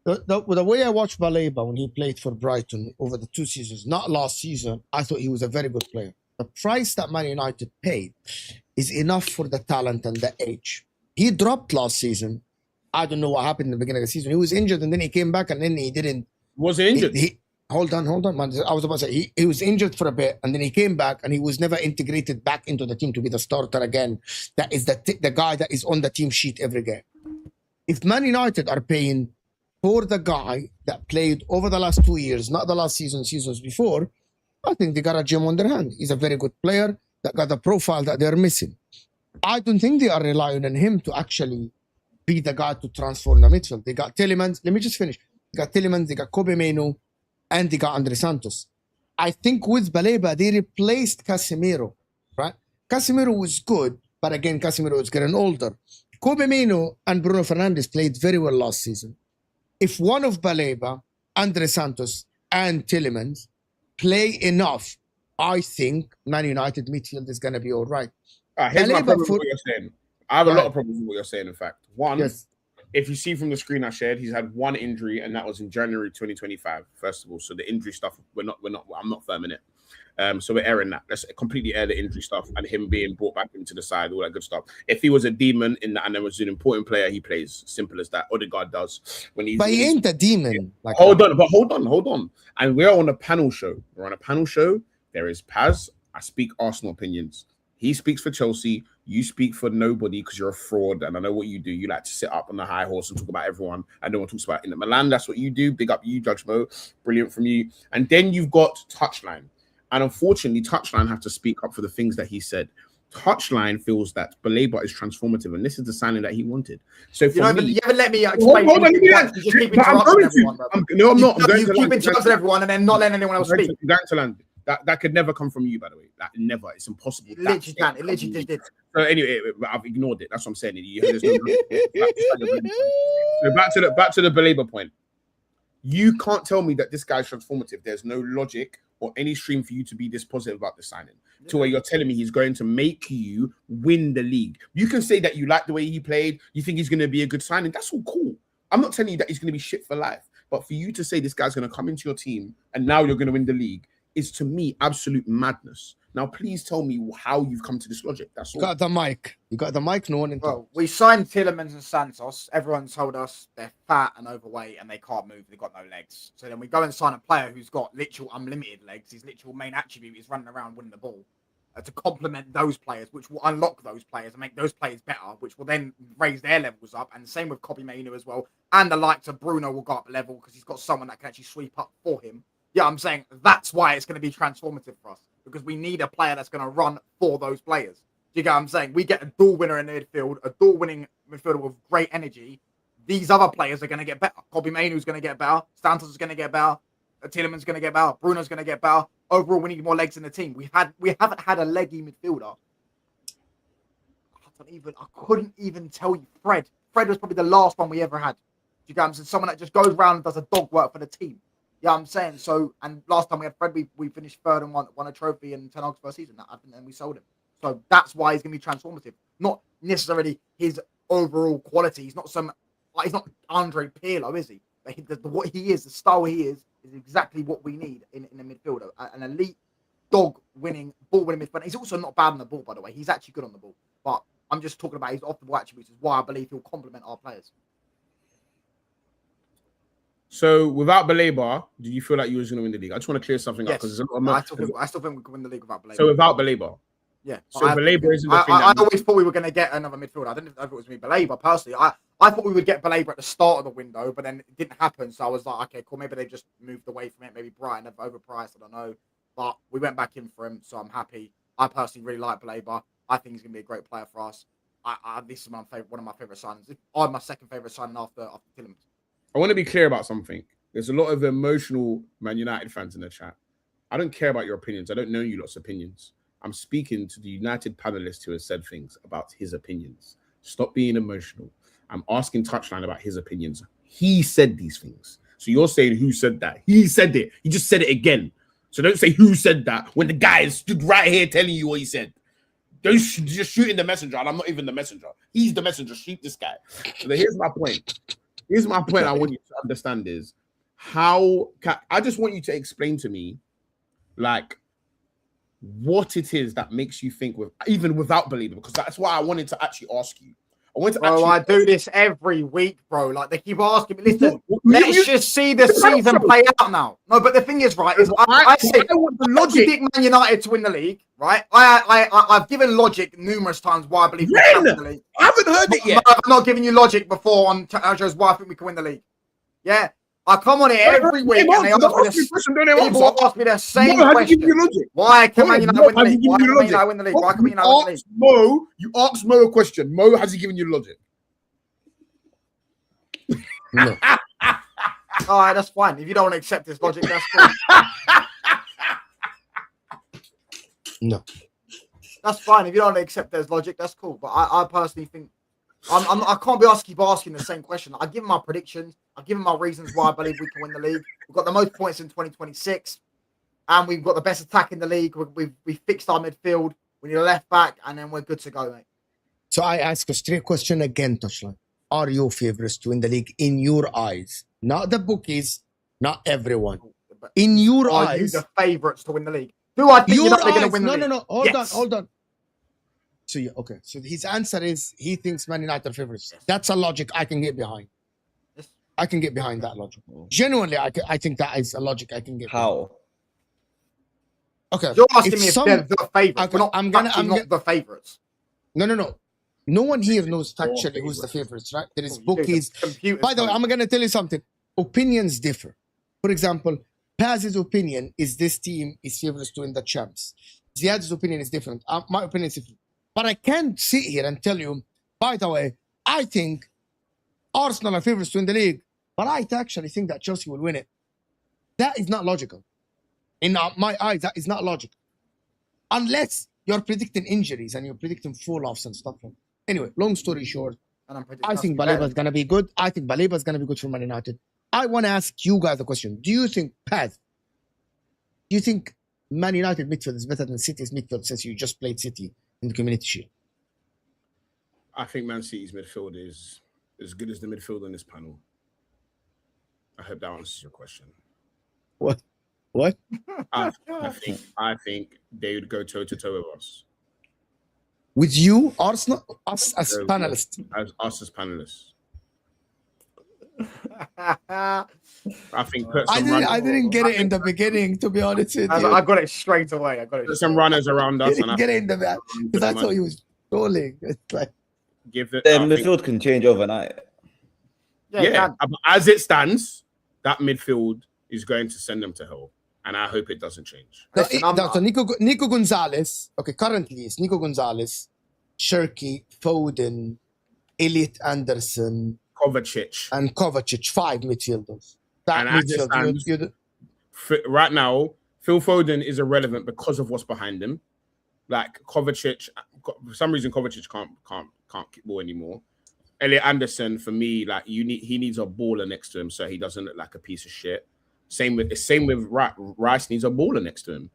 The way I watched Baleba when he played for Brighton over the 2 seasons, not last season, I thought he was a very good player. The price that Man United paid is enough for the talent and the age. He dropped last season. I don't know what happened in the beginning of the season. He was injured, and then he came back, and then he didn't. Was he injured? Hold on, man. I was about to say he was injured for a bit, and then he came back, and he was never integrated back into the team to be the starter again. That is the guy that is on the team sheet every game. If Man United are paying for the guy that played over the last 2 years, not the last season, seasons before, I think they got a gem on their hand. He's a very good player that got the profile that they're missing. I don't think they are relying on him to actually be the guy to transform the midfield. They got Tielemans. Let me just finish. They got Tielemans, they got Kobe Mainoo, and they got Andrey Santos. I think with Baleba, they replaced Casemiro, right? Casemiro was good, but again, Casemiro was getting older. Kobe Mainoo and Bruno Fernandes played very well last season. If one of Baleba, Andrey Santos, and Tielemans play enough, I think Man United midfield is going to be all right. Here's my problem with what you're saying. I have a lot of problems with what you're saying, in fact. One, Yes. if you see from the screen I shared, he's had one injury, and that was in January 2025, first of all. So the injury stuff, I'm not firm in it. So we're airing that. Let's completely air the injury stuff and him being brought back into the side, all that good stuff. If he was a demon in that and there was an important player, he plays. Simple as that. Odegaard does. But he ain't a demon. Like hold on. And we're on a panel show. We're on a panel show. There is Paz. I speak Arsenal opinions. He speaks for Chelsea. You speak for nobody because you're a fraud. And I know what you do. You like to sit up on the high horse and talk about everyone. And no one talks about Inter Milan. That's what you do. Big up you, Judge Mo. Brilliant from you. And then you've got Touchline. And unfortunately, Touchline have to speak up for the things that he said. Touchline feels that Baleba is transformative, and this is the signing that he wanted. So for me, you haven't let me explain. You just keep interrupting everyone. No, I'm not. You keep interrupting everyone and then not letting anyone else speak. Going to land. That could never come from you, by the way. That never. It's impossible. It literally can. It literally just did. So anyway, I've ignored it. That's what I'm saying. There's no so back to the Baleba point. You can't tell me that this guy's transformative. There's no logic or any stream for you to be this positive about the signing to where you're telling me he's going to make you win the league. You can say that you like the way he played. You think he's going to be a good signing. That's all cool. I'm not telling you that he's going to be shit for life. But for you to say this guy's going to come into your team and now you're going to win the league is, to me, absolute madness. Now, please tell me how you've come to this logic. That's all. You got the mic. You got the mic. No one. Well, we signed Tielemans and Santos. Everyone told us they're fat and overweight and they can't move. They've got no legs. So then we go and sign a player who's got literal unlimited legs. His literal main attribute is running around winning the ball to complement those players, which will unlock those players and make those players better, which will then raise their levels up. And same with Kobe Mainoo as well. And the likes of Bruno will go up a level because he's got someone that can actually sweep up for him. Yeah, I'm saying that's why it's going to be transformative for us, because we need a player that's going to run for those players. Do you get what I'm saying? We get a dual winner in the midfield, a dual winning midfielder with great energy. These other players are going to get better. Kobe Mainoo's going to get better. Santos is going to get better. Tielemans is going to get better. Bruno's going to get better. Overall, we need more legs in the team. We haven't had a leggy midfielder. I couldn't even tell you. Fred was probably the last one we ever had. Do you get what I'm saying? Someone that just goes around and does a dog work for the team. Yeah, I'm saying so. And last time we had Fred, we finished third and won a trophy in Ten Hag's first season. And we sold him. So that's why he's going to be transformative. Not necessarily his overall quality. He's not he's not Andrey Pirlo, is he? What he is, the style he is exactly what we need in a midfielder. An elite ball winning midfielder. He's also not bad on the ball, by the way. He's actually good on the ball. But I'm just talking about his off the ball attributes. Is why I believe he'll complement our players. So without Baleba, do you feel like you was going to win the league? I just want to clear something up because I still think we could win the league without Baleba. So without Baleba, yeah. So Baleba isn't the thing. I always thought we were going to get another midfielder. I didn't know if it was me, Baleba. Personally, I thought we would get Baleba at the start of the window, but then it didn't happen. So I was like, okay, cool. Maybe they just moved away from it. Maybe Brighton have overpriced. I don't know. But we went back in for him, so I'm happy. I personally really like Baleba. I think he's going to be a great player for us. This is one of my favorite signings. I'm my second favorite signing after Tielemans. I want to be clear about something. There's a lot of emotional Man United fans in the chat. I don't care about your opinions. I don't know you lot's opinions. I'm speaking to the United panelist who has said things about his opinions. Stop being emotional. I'm asking Touchline about his opinions. He said these things. So you're saying who said that? He said it. He just said it again. So don't say who said that when the guy stood right here telling you what he said. Don't just shooting the messenger, and I'm not even the messenger. He's the messenger. Shoot this guy. So here's my point. Here's my point I want you to understand is I just want you to explain to me, like, what it is that makes you think even without Baleba, because that's why I wanted to actually ask you. I do this every week, bro. Like, they keep asking me, listen, let's just see the season play out now. No, but the thing is, right, is I say want the logic. Man United to win the league, right? I've given logic numerous times why I believe we can win the league. I've haven't heard it yet. I'm not giving you logic before on shows why I think we can win the league. Yeah, I come on here every week and they ask me the same question. Why can Man United win the league? Why can Man United win the league? Why can Man United win the league? Mo, you asked Mo a question. Mo, has he given you logic? No. All right, that's fine. If you don't want to accept this logic, that's cool. No. That's fine. If you don't want to accept there's logic, that's cool. But I personally think I can't be keep asking the same question. I give him my predictions. I give him my reasons why I believe we can win the league. We've got the most points in 2026, and we've got the best attack in the league. We fixed our midfield. We need a left back, and then we're good to go, mate. So I ask a straight question again, Touchline. Are you favorites to win the league in your eyes? Not the bookies, not everyone. In your eyes. Are you the favourites to win the league? Do I think you're not going to win the league? No. Hold on. So, okay. So his answer is he thinks Man United are favorites. Yes. That's a logic I can get behind. Yes. I can get behind that logic. Genuinely, I think that is a logic I can get behind. How? Okay. You're asking me if they're the favourites. Okay, I'm not the favourites. No. No one here knows factually who's the favorites, right? There is bookies. By the way, I'm going to tell you something. Opinions differ. For example, Paz's opinion is this team is favorites to win the champs. Ziad's opinion is different. My opinion is different. But I can't sit here and tell you, by the way, I think Arsenal are favorites to win the league, but I actually think that Chelsea will win it. That is not logical. In my eyes, that is not logical. Unless you're predicting injuries and you're predicting fall-offs and stuff like that. Anyway, long story short, I think Baleba is going to be good. I think Baleba is going to be good for Man United. I want to ask you guys a question. Do you think, Paz, do you think Man United midfield is better than City's midfield since you just played City in the Community Shield? I think Man City's midfield is as good as the midfield on this panel. I hope that answers your question. What? I think they would go toe-to-toe with us. With you, Arsenal, us as panelists. Us as panelists. I think I didn't get it in the beginning, to be honest with you. I got it straight away. Put some runners around us. I get it in the back because I thought he was trolling. It's like the midfield can change overnight. Yeah, but as it stands, that midfield is going to send them to hell, and I hope it doesn't change. So Nico Gonzalez. Okay, currently it's Nico Gonzalez, Shirky, Foden, Elliot Anderson, Kovacic, and Kovacic, 5 midfielders. Right now, Phil Foden is irrelevant because of what's behind him. Like Kovacic, for some reason, Kovacic can't kick ball anymore. Elliot Anderson, for me, like he needs a baller next to him so he doesn't look like a piece of shit. Same with Rice needs a baller next to him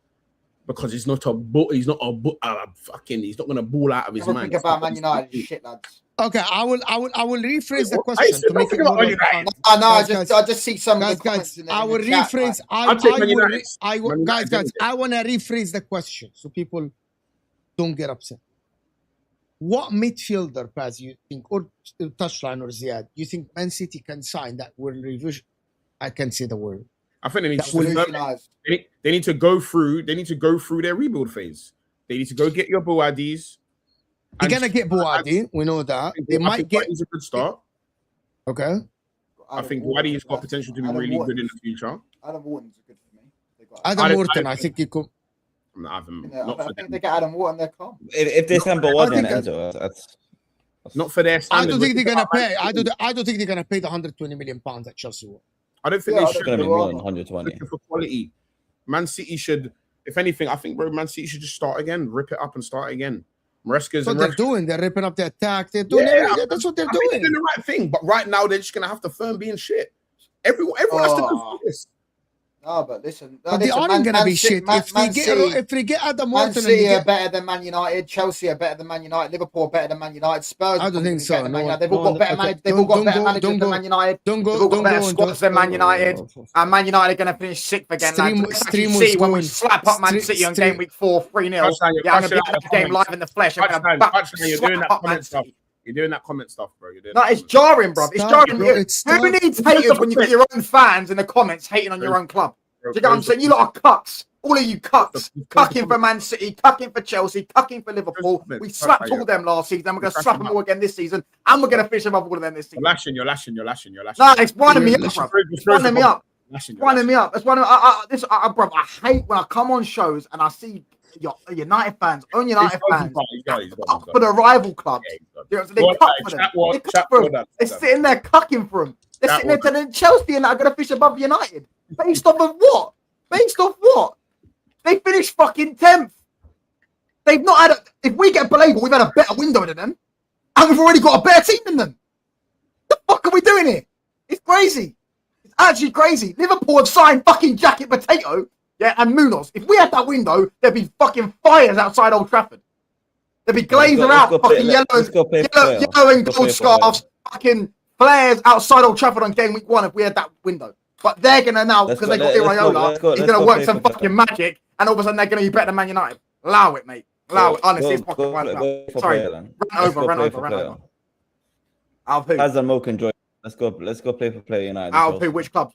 because he's not going to ball out of his mind. Think about Man United shit, lads. Okay, I will rephrase the question to make it more. I just see some guys. I will rephrase. I want to rephrase the question so people don't get upset. What midfielder, Paz, you think, or Touchline or Ziad, you think Man City can sign that will revision? I can't say the word. I think they need to go through their rebuild phase. They need to go get your Boadis. They're gonna get Boadi. We know that. They might get. He's a good start. Okay. I think Boadi's got potential to be really good in the future. Adam Wharton's good for me. Adam Wharton, I think he could. I think they get Adam Wharton. They're calm. If they send Boadi and Enzo, that's not for their standards. I don't think they're gonna pay. I don't think they're gonna pay the 120 million pounds that Chelsea will. I don't think they should. It's going to be more than 120. For quality, Man City should. If anything, I think Man City should just start again, rip it up and start again. Maresca's what they're doing. They're ripping up the attack. They're doing everything. That's what they're doing. They're doing the right thing, but right now they're just gonna have to firm being shit. Everyone has to go through this. No, but listen. But they aren't going to be shit. If we get Adam Wharton... Man City are better than Man United. Chelsea are better than Man United. Liverpool are better than Man United. Spurs I don't think so. They've all got better managers. They've all got better managers than Man United. They've all got better squads than Man United. And Man United are going to finish 6th again. See when we slap up Man City on game week 4, 3-0. Yeah, I'm going to be at the game live in the flesh. I'm going to slap up Man City. You're doing that comment stuff, bro. No, it's jarring, bro. It's jarring. Who needs haters when you get your own fans in the comments hating on your own club? you get what I'm saying? You lot are cucks. All of you cucks. Cucking for Man City, cucking for Chelsea, cucking for Liverpool. We slapped all them last season. We're going to slap them all again this season. And we're going to fish them up all of them this season. You're lashing. No, it's winding me up, bro. It's winding me up. Winding me up. It's winding bro, I hate when I come on shows and I see your United fans, for the rival clubs. They cuck for them. They're sitting there cucking for them. They're sitting there telling Chelsea and are going to fish above United. Based off of what? Based off what? They finished fucking 10th. They've not had if we get Baleba, we've had a better window than them. And we've already got a better team than them. The fuck are we doing here? It's crazy. It's actually crazy. Liverpool have signed fucking Jacket Potato, yeah, and Munoz. If we had that window, there'd be fucking fires outside Old Trafford. There'd be glazing out fucking yellow and gold scarves, fucking flares outside Old Trafford on game week 1 if we had that window. But they're going to now, because they got Iraola, he's going to work some fucking magic, and all of a sudden they're going to be better than Man United. Allow it, mate. Allow it. Honestly, it's fucking right. Sorry. Run over. Out of who? As a Mo can join. Let's go play for play United. Out of who? Which clubs?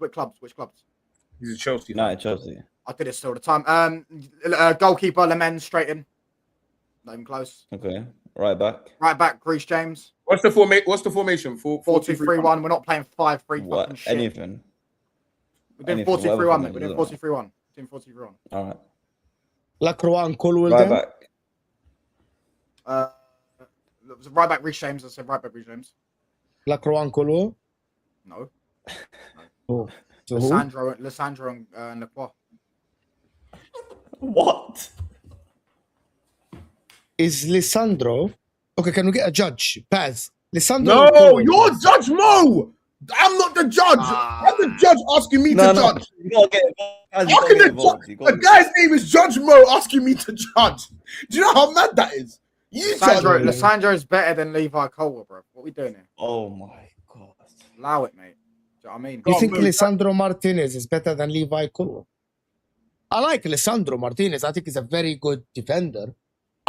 He's a Chelsea. United, Chelsea. I do this all the time. Goalkeeper, Lemens, straight in. Not even close. Okay. Right back, Reece James. What's the formation? 4-2-3-1. We're not playing 5-3 fucking shit. Anything. We're doing 4-2-3-1, mate. We're doing 4-2-3-1. Team 4-2-3-1. All right. Lacroix and Colwell. Right back. Right back, Reece James. I said right back, Reece James. Lacroix and Colwell. No. Oh. So Lissandro and Lacroix. What? Is Lisandro? Okay, can we get a judge? Paz. Lisandro. No, you're Judge Mo. I'm not the judge. I'm the judge asking me to judge. You gotta get involved. The guy's name is Judge Mo asking me to judge. Do you know how mad that is? Lissandro is better than Levi Colwell, bro. What are we doing here? Oh my god. Allow it, mate. Do you know what I mean? You think Lisandro Martinez is better than Levi Colwell? I like Lisandro Martinez. I think he's a very good defender.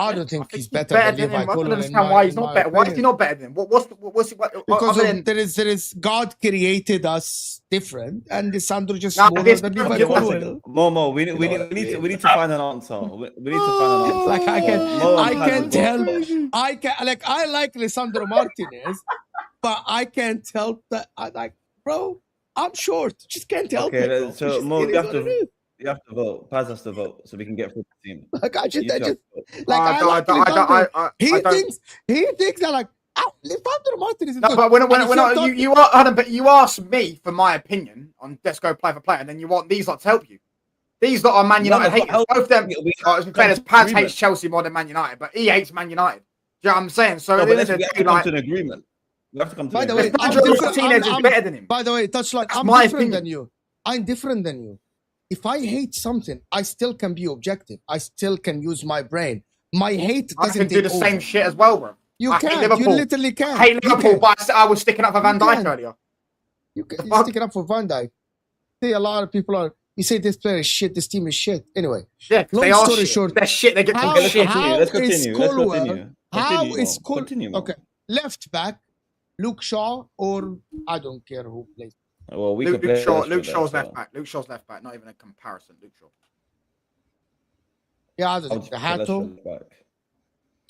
I don't think he's better than Levi Colwell. I don't understand why he's not better. Why is he not better than him? Because there is God created us different, and Lisandro just smaller than Levi Colwell. Momo, we need to find an answer. We need to find an answer. Like I like Lisandro Martinez, but I can't help that. Bro, I'm short. Just can't help it. Okay, so Mo, you have to vote. Paz has to vote so we can get through the team. He thinks that like Lisandro Martinez is good. But you asked me for my opinion on let's go play for player, and then you want these lot to help you. These lot are Man United haters. Both of them. Paz hates Chelsea more than Man United, but he hates Man United. Do you know what I'm saying? So we have to come to an agreement. We have to come to an agreement. Martinez is better than him. By the way, Touchline, I'm different than you. I'm different than you. If I hate something, I still can be objective. I still can use my brain. My hate doesn't. I can do the same shit as well, bro. You literally can. I hate Liverpool, but I was sticking up for Van Dijk earlier. You're sticking up for Van Dijk. See, a lot of people are. You say this player is shit. This team is shit. Anyway, yeah, they are shit. Short, they're shit. They get shit. Let's continue. How is Colwell? Okay, left back, Luke Shaw, or I don't care who plays. Well, Luke Shaw's left back. Luke Shaw's left back. Not even a comparison. Luke Shaw. Yeah, I don't think the Hato.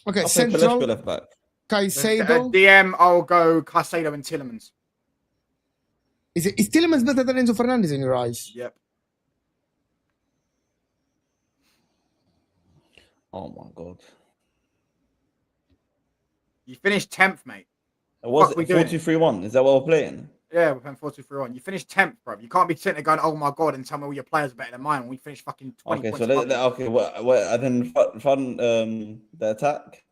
Okay, central left back. Caicedo. DM. I'll go Caicedo and Tielemans. Is Tielemans better than Enzo Fernandez in your eyes? Yep. Oh my god. You finished 10th, mate. Was it 4-2-3-1? Is that what we're playing? Yeah, we're playing 4-2-3-1. You finished 10th, bro. You can't be sitting there going, "Oh my god," and tell me all your players are better than mine. When we finished fucking 20 points. And then fun the attack.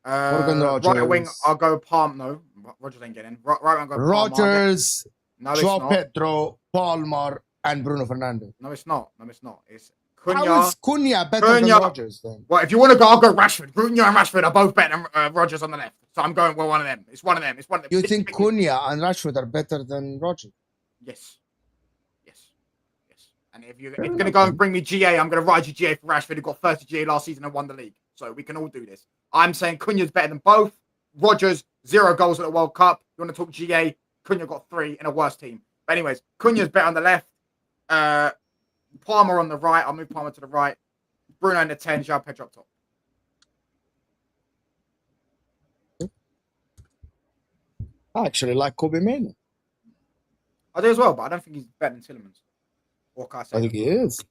Right wing, I'll go Palm. No, Rogers ain't getting in. Right wing, I'll go Palmer. Rogers, João Pedro, Palmer, and Bruno Fernandes. No, it's not. It's Cunha. How is Cunha better than Rogers then? Well, if you want to go, I'll go Rashford. Cunha and Rashford are both better than Rogers on the left. So I'm going with one of them. It's one of them. You think Cunha and Rashford are better than Rogers? Yes. And if you're going to go and bring me GA, I'm going to ride you GA for Rashford, who got 30 GA last season and won the league. So we can all do this. I'm saying Cunha's better than both. Rogers, 0 goals at the World Cup. You want to talk GA? Cunha got 3 in a worse team. But anyways, Cunha's better on the left. Palmer on the right. I'll move Palmer to the right. Bruno in the 10. João Pedro up top. I actually like Kobe Mainoo. I do as well, but I don't think he's better than Tielemans or Caicedo. I think he is.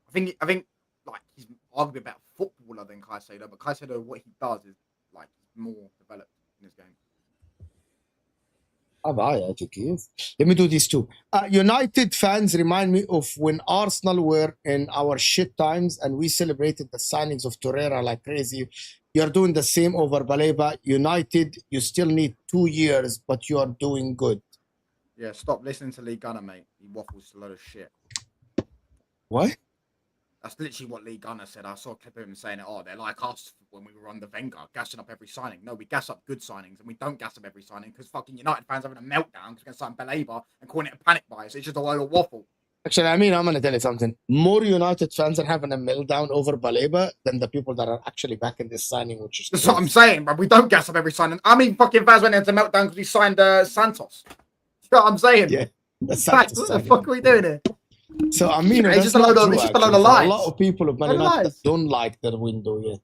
I think like he's arguably a better footballer than Caicedo, but Caicedo, what he does is like more developed in his game. I think he is. Let me do these two. United fans remind me of when Arsenal were in our shit times and we celebrated the signings of Torreira like crazy. You're doing the same over Baleba. United, you still need 2 years, but you are doing good. Yeah, stop listening to Lee Gunner, mate. He waffles a load of shit. What? That's literally what Lee Gunner said. I saw a clip of him saying, "Oh, they're like us when we were on the Wenger, gassing up every signing." No, we gas up good signings, and we don't gas up every signing because fucking United fans having a meltdown because we're going to sign Baleba and calling it a panic buy. So it's just a load of waffle. Actually, I mean, I'm going to tell you something. More United fans are having a meltdown over Baleba than the people that are actually backing this signing, which is That's what I'm saying, but we don't gas up every signing. I mean, fucking fans went into meltdown because we signed Santos. You know what I'm saying? Yeah. What the fuck are we doing here? So I mean, it's just a load of lies. A lot of people of Man United don't like their window yet.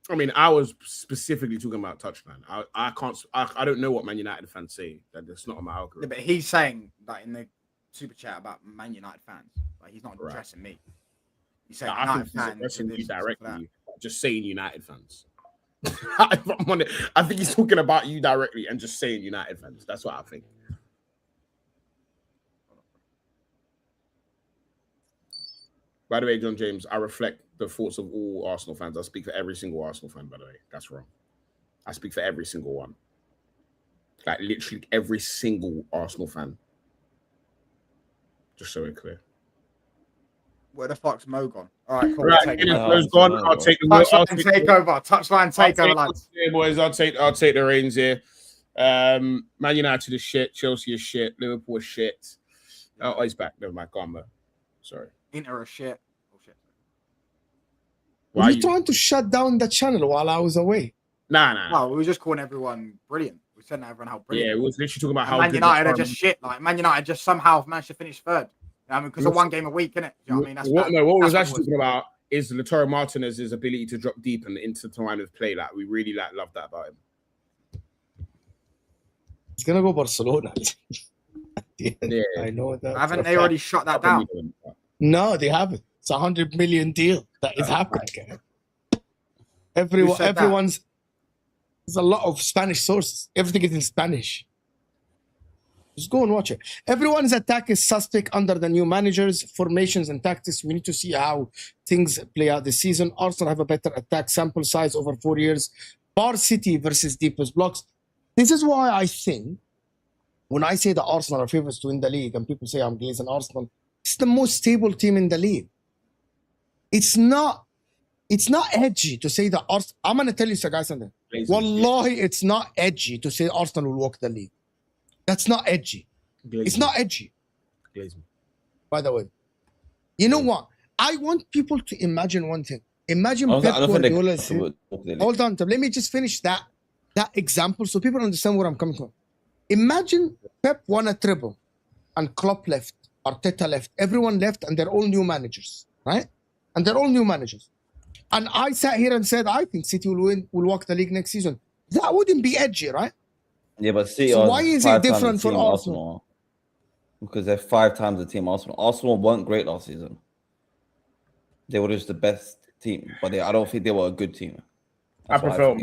I mean, I was specifically talking about touchline. I don't know what Man United fans say. That it's not on my algorithm. Yeah, but he's saying that in the super chat about Man United fans. Like he's not addressing me. He's saying I think he's addressing you directly, just saying United fans. I think he's talking about you directly and just saying United fans. That's what I think. By the way, John James, I reflect the thoughts of all Arsenal fans. I speak for every single Arsenal fan, by the way. That's wrong. I speak for every single one. Like, literally every single Arsenal fan. Just so we're clear. Where the fuck's Mo gone? All right, cool. Right, Mo's gone. I'll take the touchline takeover, lads. Yeah, boys, I'll take the reins here. Man United is shit. Chelsea is shit. Liverpool is shit. Oh, he's back. Never mind. Go on, Mo. Sorry. Inter is shit. Oh, shit. Why are you trying to shut down the channel while I was away? Nah. Well, we were just calling everyone brilliant. We said to everyone how brilliant. Yeah, we was literally talking about how Man United are just shit. Like Man United just somehow managed to finish third. I mean, because of one game a week, innit? You know what I mean? What we was actually talking about is Lautaro Martinez's ability to drop deep and intertwine with play. Like we really love that about him. He's gonna go Barcelona. Yeah, I know that. Haven't they already shut that down? No, they haven't. It's a $100 million deal that is happening. Everyone's. There's a lot of Spanish sources. Everything is in Spanish. Just go and watch it. Everyone's attack is suspect under the new managers, formations and tactics. We need to see how things play out this season. Arsenal have a better attack sample size over 4 years. Bar City versus deepest blocks. This is why I think when I say that Arsenal are favorites to win the league and people say I'm glazing Arsenal, it's the most stable team in the league. It's not edgy to say that Arsenal. I'm going to tell you, guys, something. Wallahi, it's not edgy to say Arsenal will walk the league. That's not edgy. It's not edgy. By the way, you know what? I want people to imagine one thing. Imagine Pep Guardiola. Hold on, let me just finish that example so people understand where I'm coming from. Imagine Pep won a treble, and Klopp left, Arteta left, everyone left, and they're all new managers, right? And they're all new managers. And I sat here and said, I think City will walk the league next season. That wouldn't be edgy, right? Yeah, but see, so why is it different for Arsenal? Because they're 5 times the team Arsenal. Arsenal weren't great last season. They were just the best team, but I don't think they were a good team. I prefer what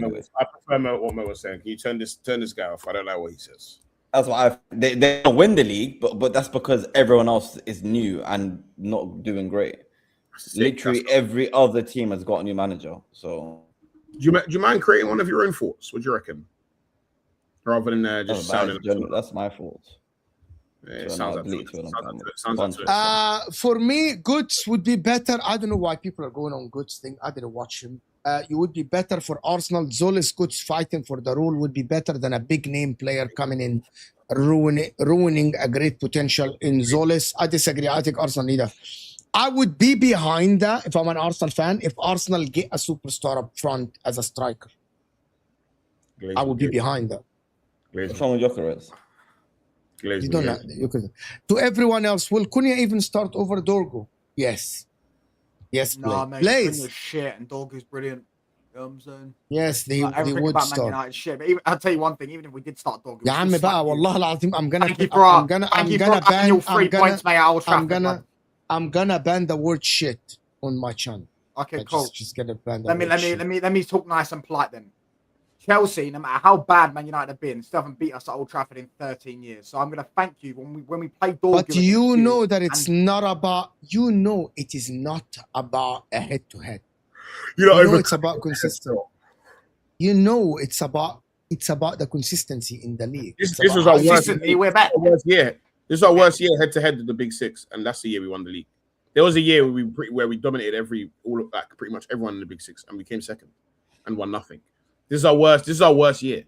Mo was saying. Can you turn this guy off? I don't like what he says. That's why they don't win the league, but that's because everyone else is new and not doing great. Literally every other team has got a new manager. So, do you mind creating one of your own thoughts? What do you reckon? Rather than just sounding. That's my fault. Yeah, sounds for me, Goods would be better. I don't know why people are going on Goods thing. I didn't watch him. You would be better for Arsenal. Zolis Goods fighting for the role would be better than a big name player coming in, ruining a great potential in Zolis. I disagree. I think Arsenal need a. I would be behind that if I'm an Arsenal fan. If Arsenal get a superstar up front as a striker, I would be behind that. What's wrong with Gyökeres? Glaze You me, don't yeah. have, you could. To everyone else, will Cunha even start over Dorgo? Yes. Yes, Nah, Blaze. mate, Blaze. Cunha's shit and Dorgu's brilliant. You know what I'm saying? Yes, they Like, everything would about Man start. United shit. But even, I'll tell you one thing, even if we did start Dorgu, يا عم بقى والله العظيم I'm gonna thank you I'm for gonna thank you for ban annual 3 points, mate, at Old Trafford. I'm gonna ban the word shit on my channel. Okay, cool. Just gonna ban the let me talk nice and polite then. Chelsea, no matter how bad Man United have been, still haven't beat us at Old Trafford in 13 years. So I'm gonna thank you when we play Dorgu. But you know that it's not about, you know, it is not about a head to head. You know it's about consistency. You know it's about the consistency in the league. This was our worst year. We're back. This is our worst year head to head with the Big Six, and that's the year we won the league. There was a year where we dominated pretty much everyone in the Big Six, and we came second and won nothing. This is our worst year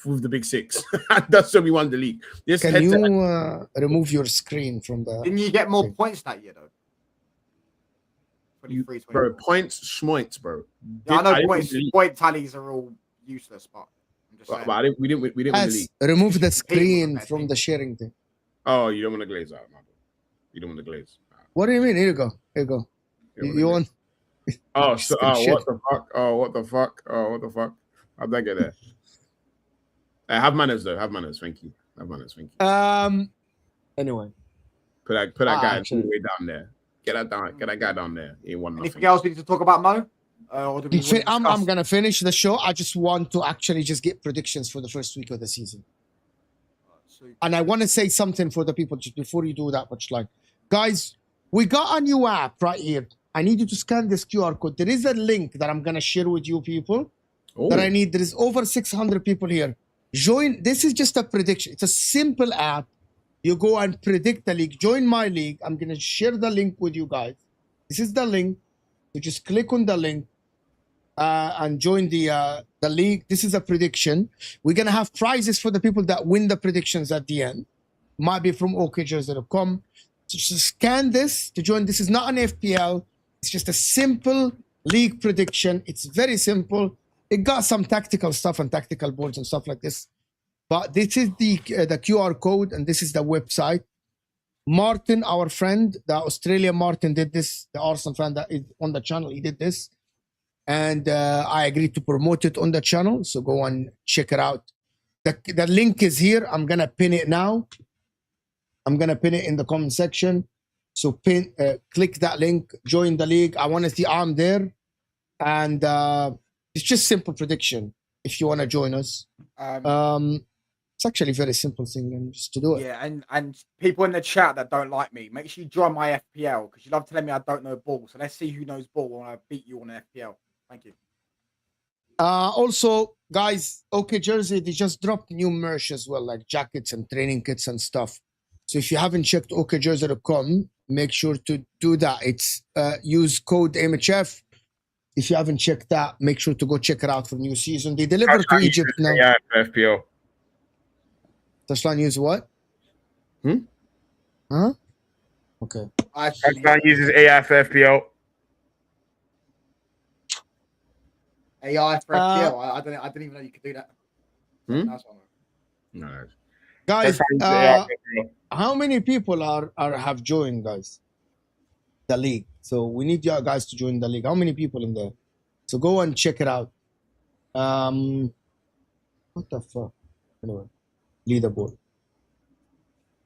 with the Big Six. That's when we won the league. Can you remove your screen from the? Didn't you get more points that year though? 23, 24. Bro, points, schmoints, bro. Yeah, I know point tallies are all useless, but I'm just saying. But we didn't win the league. Remove the screen from the sharing thing. Oh, you don't want to glaze out, man. You don't want to glaze. What do you mean? Here you go. Here you go. You want? Oh, so, what the fuck? Oh, what the fuck? Oh, what the fuck? How'd that get there? Have manners though. Have manners. Thank you. Have manners. Thank you. Anyway. Put that guy all the way down there. Get that guy down there. He ain't won nothing. Anything else we need to talk about, Mo? I'm gonna finish the show. I just want to actually just get predictions for the first week of the season. And I want to say something for the people just before you do that much line. Guys, we got a new app right here. I need you to scan this QR code. There is a link that I'm gonna share with you people. That I need. There is over 600 people here. Join. This is just a prediction. It's a simple app. You go and predict the league. Join my league. I'm gonna share the link with you guys. This is the link. You just click on the link and join the league. This is a prediction. We're gonna have prizes for the people that win the predictions at the end. Might be from okjers.com. So just scan this to join. This is not an FPL. It's just a simple league prediction. It's very simple. It got some tactical stuff and tactical boards and stuff like this. But this is the QR code, and this is the website. Martin, our friend, the Australian Martin, did this. The Arsenal fan that is on the channel, he did this. And I agreed to promote it on the channel. So go and check it out. The link is here. I'm going to pin it now. I'm going to pin it in the comment section. So click that link, join the league. I want to see I'm there. And it's just simple prediction if you want to join us. It's actually a very simple thing just to do it. Yeah, and people in the chat that don't like me, make sure you join my FPL because you love telling me I don't know ball. So let's see who knows ball when I beat you on FPL. Thank you. Also, guys, OK Jersey, they just dropped new merch as well, like jackets and training kits and stuff. So if you haven't checked okjers.com, make sure to do that. It's use code MHF. If you haven't checked that, make sure to go check it out for new season. They deliver to Egypt now. Yeah, FPL. Touchline use what? Huh? Okay. Touchline uses AI for FPL. AI for FPL. I didn't even know you could do that. That's one. No. Guys, how many people have joined, guys? The league. So we need you guys to join the league. How many people in there? So go and check it out. What the fuck? Anyway, leaderboard.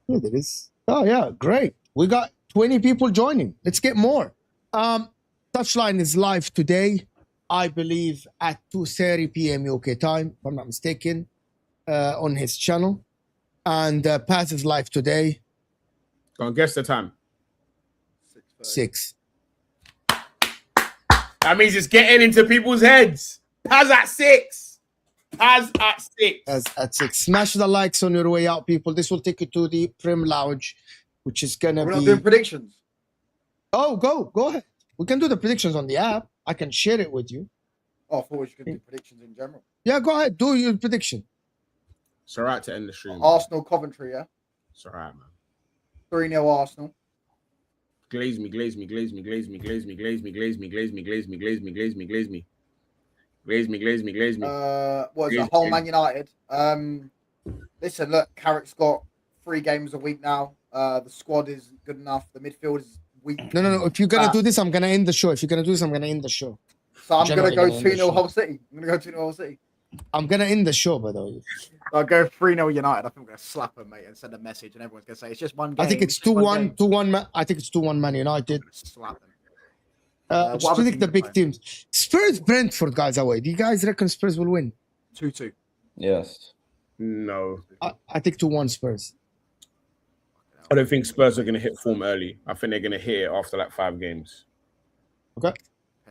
Yeah, there is. Oh yeah, great. We got 20 people joining. Let's get more. Touchline is live today, I believe at 2:30 p.m. UK time, if I'm not mistaken, on his channel. And Paz is live today. Go on, guess the time. 6. That means it's getting into people's heads. Paz at 6. Paz at 6. Paz at 6. Smash the likes on your way out, people. This will take you to the Prim Lounge, which is gonna be. We're not doing predictions. Oh, go ahead. We can do the predictions on the app. I can share it with you. Oh, I thought we could do predictions in general. Yeah, go ahead. Do your prediction. It's all right to end the stream. Arsenal, Coventry, yeah? It's all right, man. 3-0 Arsenal. Glaze me. What is it? Whole Man United. Listen, look, Carrick's got 3 games a week now. The squad is good enough. The midfield is weak. No. If you're gonna do this, I'm gonna end the show. If you're gonna do this, I'm gonna end the show. So I'm Generally going to gonna go end the 2-0 show. Hull City. I'm going to go 2-0 Hull City. I'm gonna end the show, by the way. I'll go 3-0 United. I think we're going to slap them, mate, and send a message, and everyone's going to say, it's just one game. I think it's just one 2-1, game." 2-1. I think it's 2-1 Man United. Slap them. Just what other predict the teams are big playing? teams. Spurs, Brentford, guys, away. Do you guys reckon Spurs will win? 2-2. Yes. No, I think 2-1 Spurs. I don't think Spurs are going to hit form early. I think they're going to hit it after like 5 games, Okay.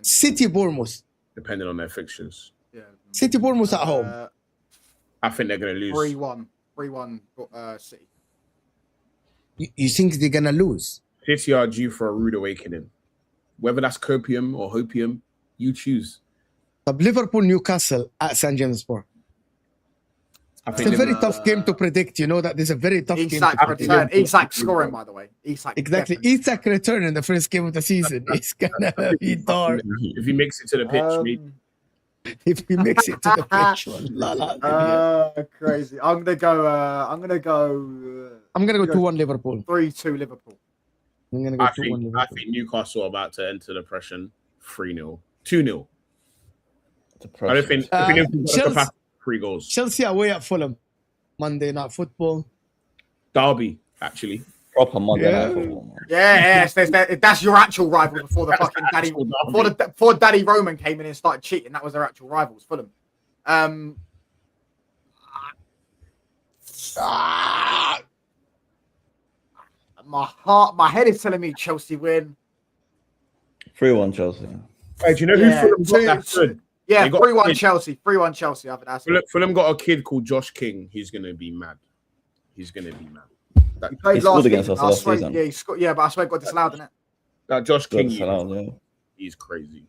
City, Bournemouth. depending on their fixtures. Yeah. City, Bournemouth at home. I think they're going to lose. 3-1. 3-1 City. You think they're gonna lose? City are due for a rude awakening. Whether that's copium or hopium, you choose. But Liverpool, Newcastle at St James Park. I It's think a very Liverpool- tough game to predict. You know that there's a very tough game. Isak To predict. return. Isak scoring, by the way. Isak. Exactly. definitely. Isak return in the first game of the season. It's gonna be dark if he makes it to the pitch, maybe. if he makes it to the pitch. Crazy. I'm gonna go. I'm gonna go 2-1 Liverpool. 3-2 Liverpool. I'm gonna go I 2-1 think Liverpool. Newcastle are about to enter depression. 3-0, 2-0. Depression. I don't think. I think Liverpool got the Chelsea- capacity for 3 goals. Chelsea away at Fulham. Monday Night Football. Derby, actually. Proper Monday Yeah. Night Football, man. Yes, that's your actual rival before the fucking daddy. Actual derby. Before Daddy Roman came in and started cheating, that was their actual rivals. Fulham. My head is telling me Chelsea win. 3-1 Chelsea. Hey, do you know Yeah, who Fulham got? That's good. Yeah, They got 3-1 kid. Chelsea. 3-1 Chelsea. I think that's it. Fulham got a kid called Josh King. He's gonna be mad. He's gonna be mad. He played He scored last against season. us I last swear, season. yeah, he scored. Yeah, but I swear, got disallowed, didn't it? That Josh King, Good Salah, yeah. he's crazy.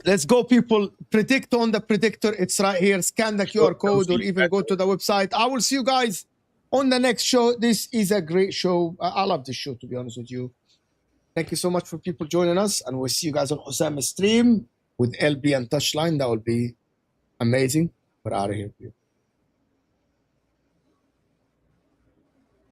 Let's go, people. Predict on the predictor. It's right here. Scan the QR code or even go to the website. I will see you guys on the next show. This is a great show. I love this show, to be honest with you. Thank you so much for people joining us. And we'll see you guys on Osama's stream with LB and Touchline. That will be amazing. We're out of here.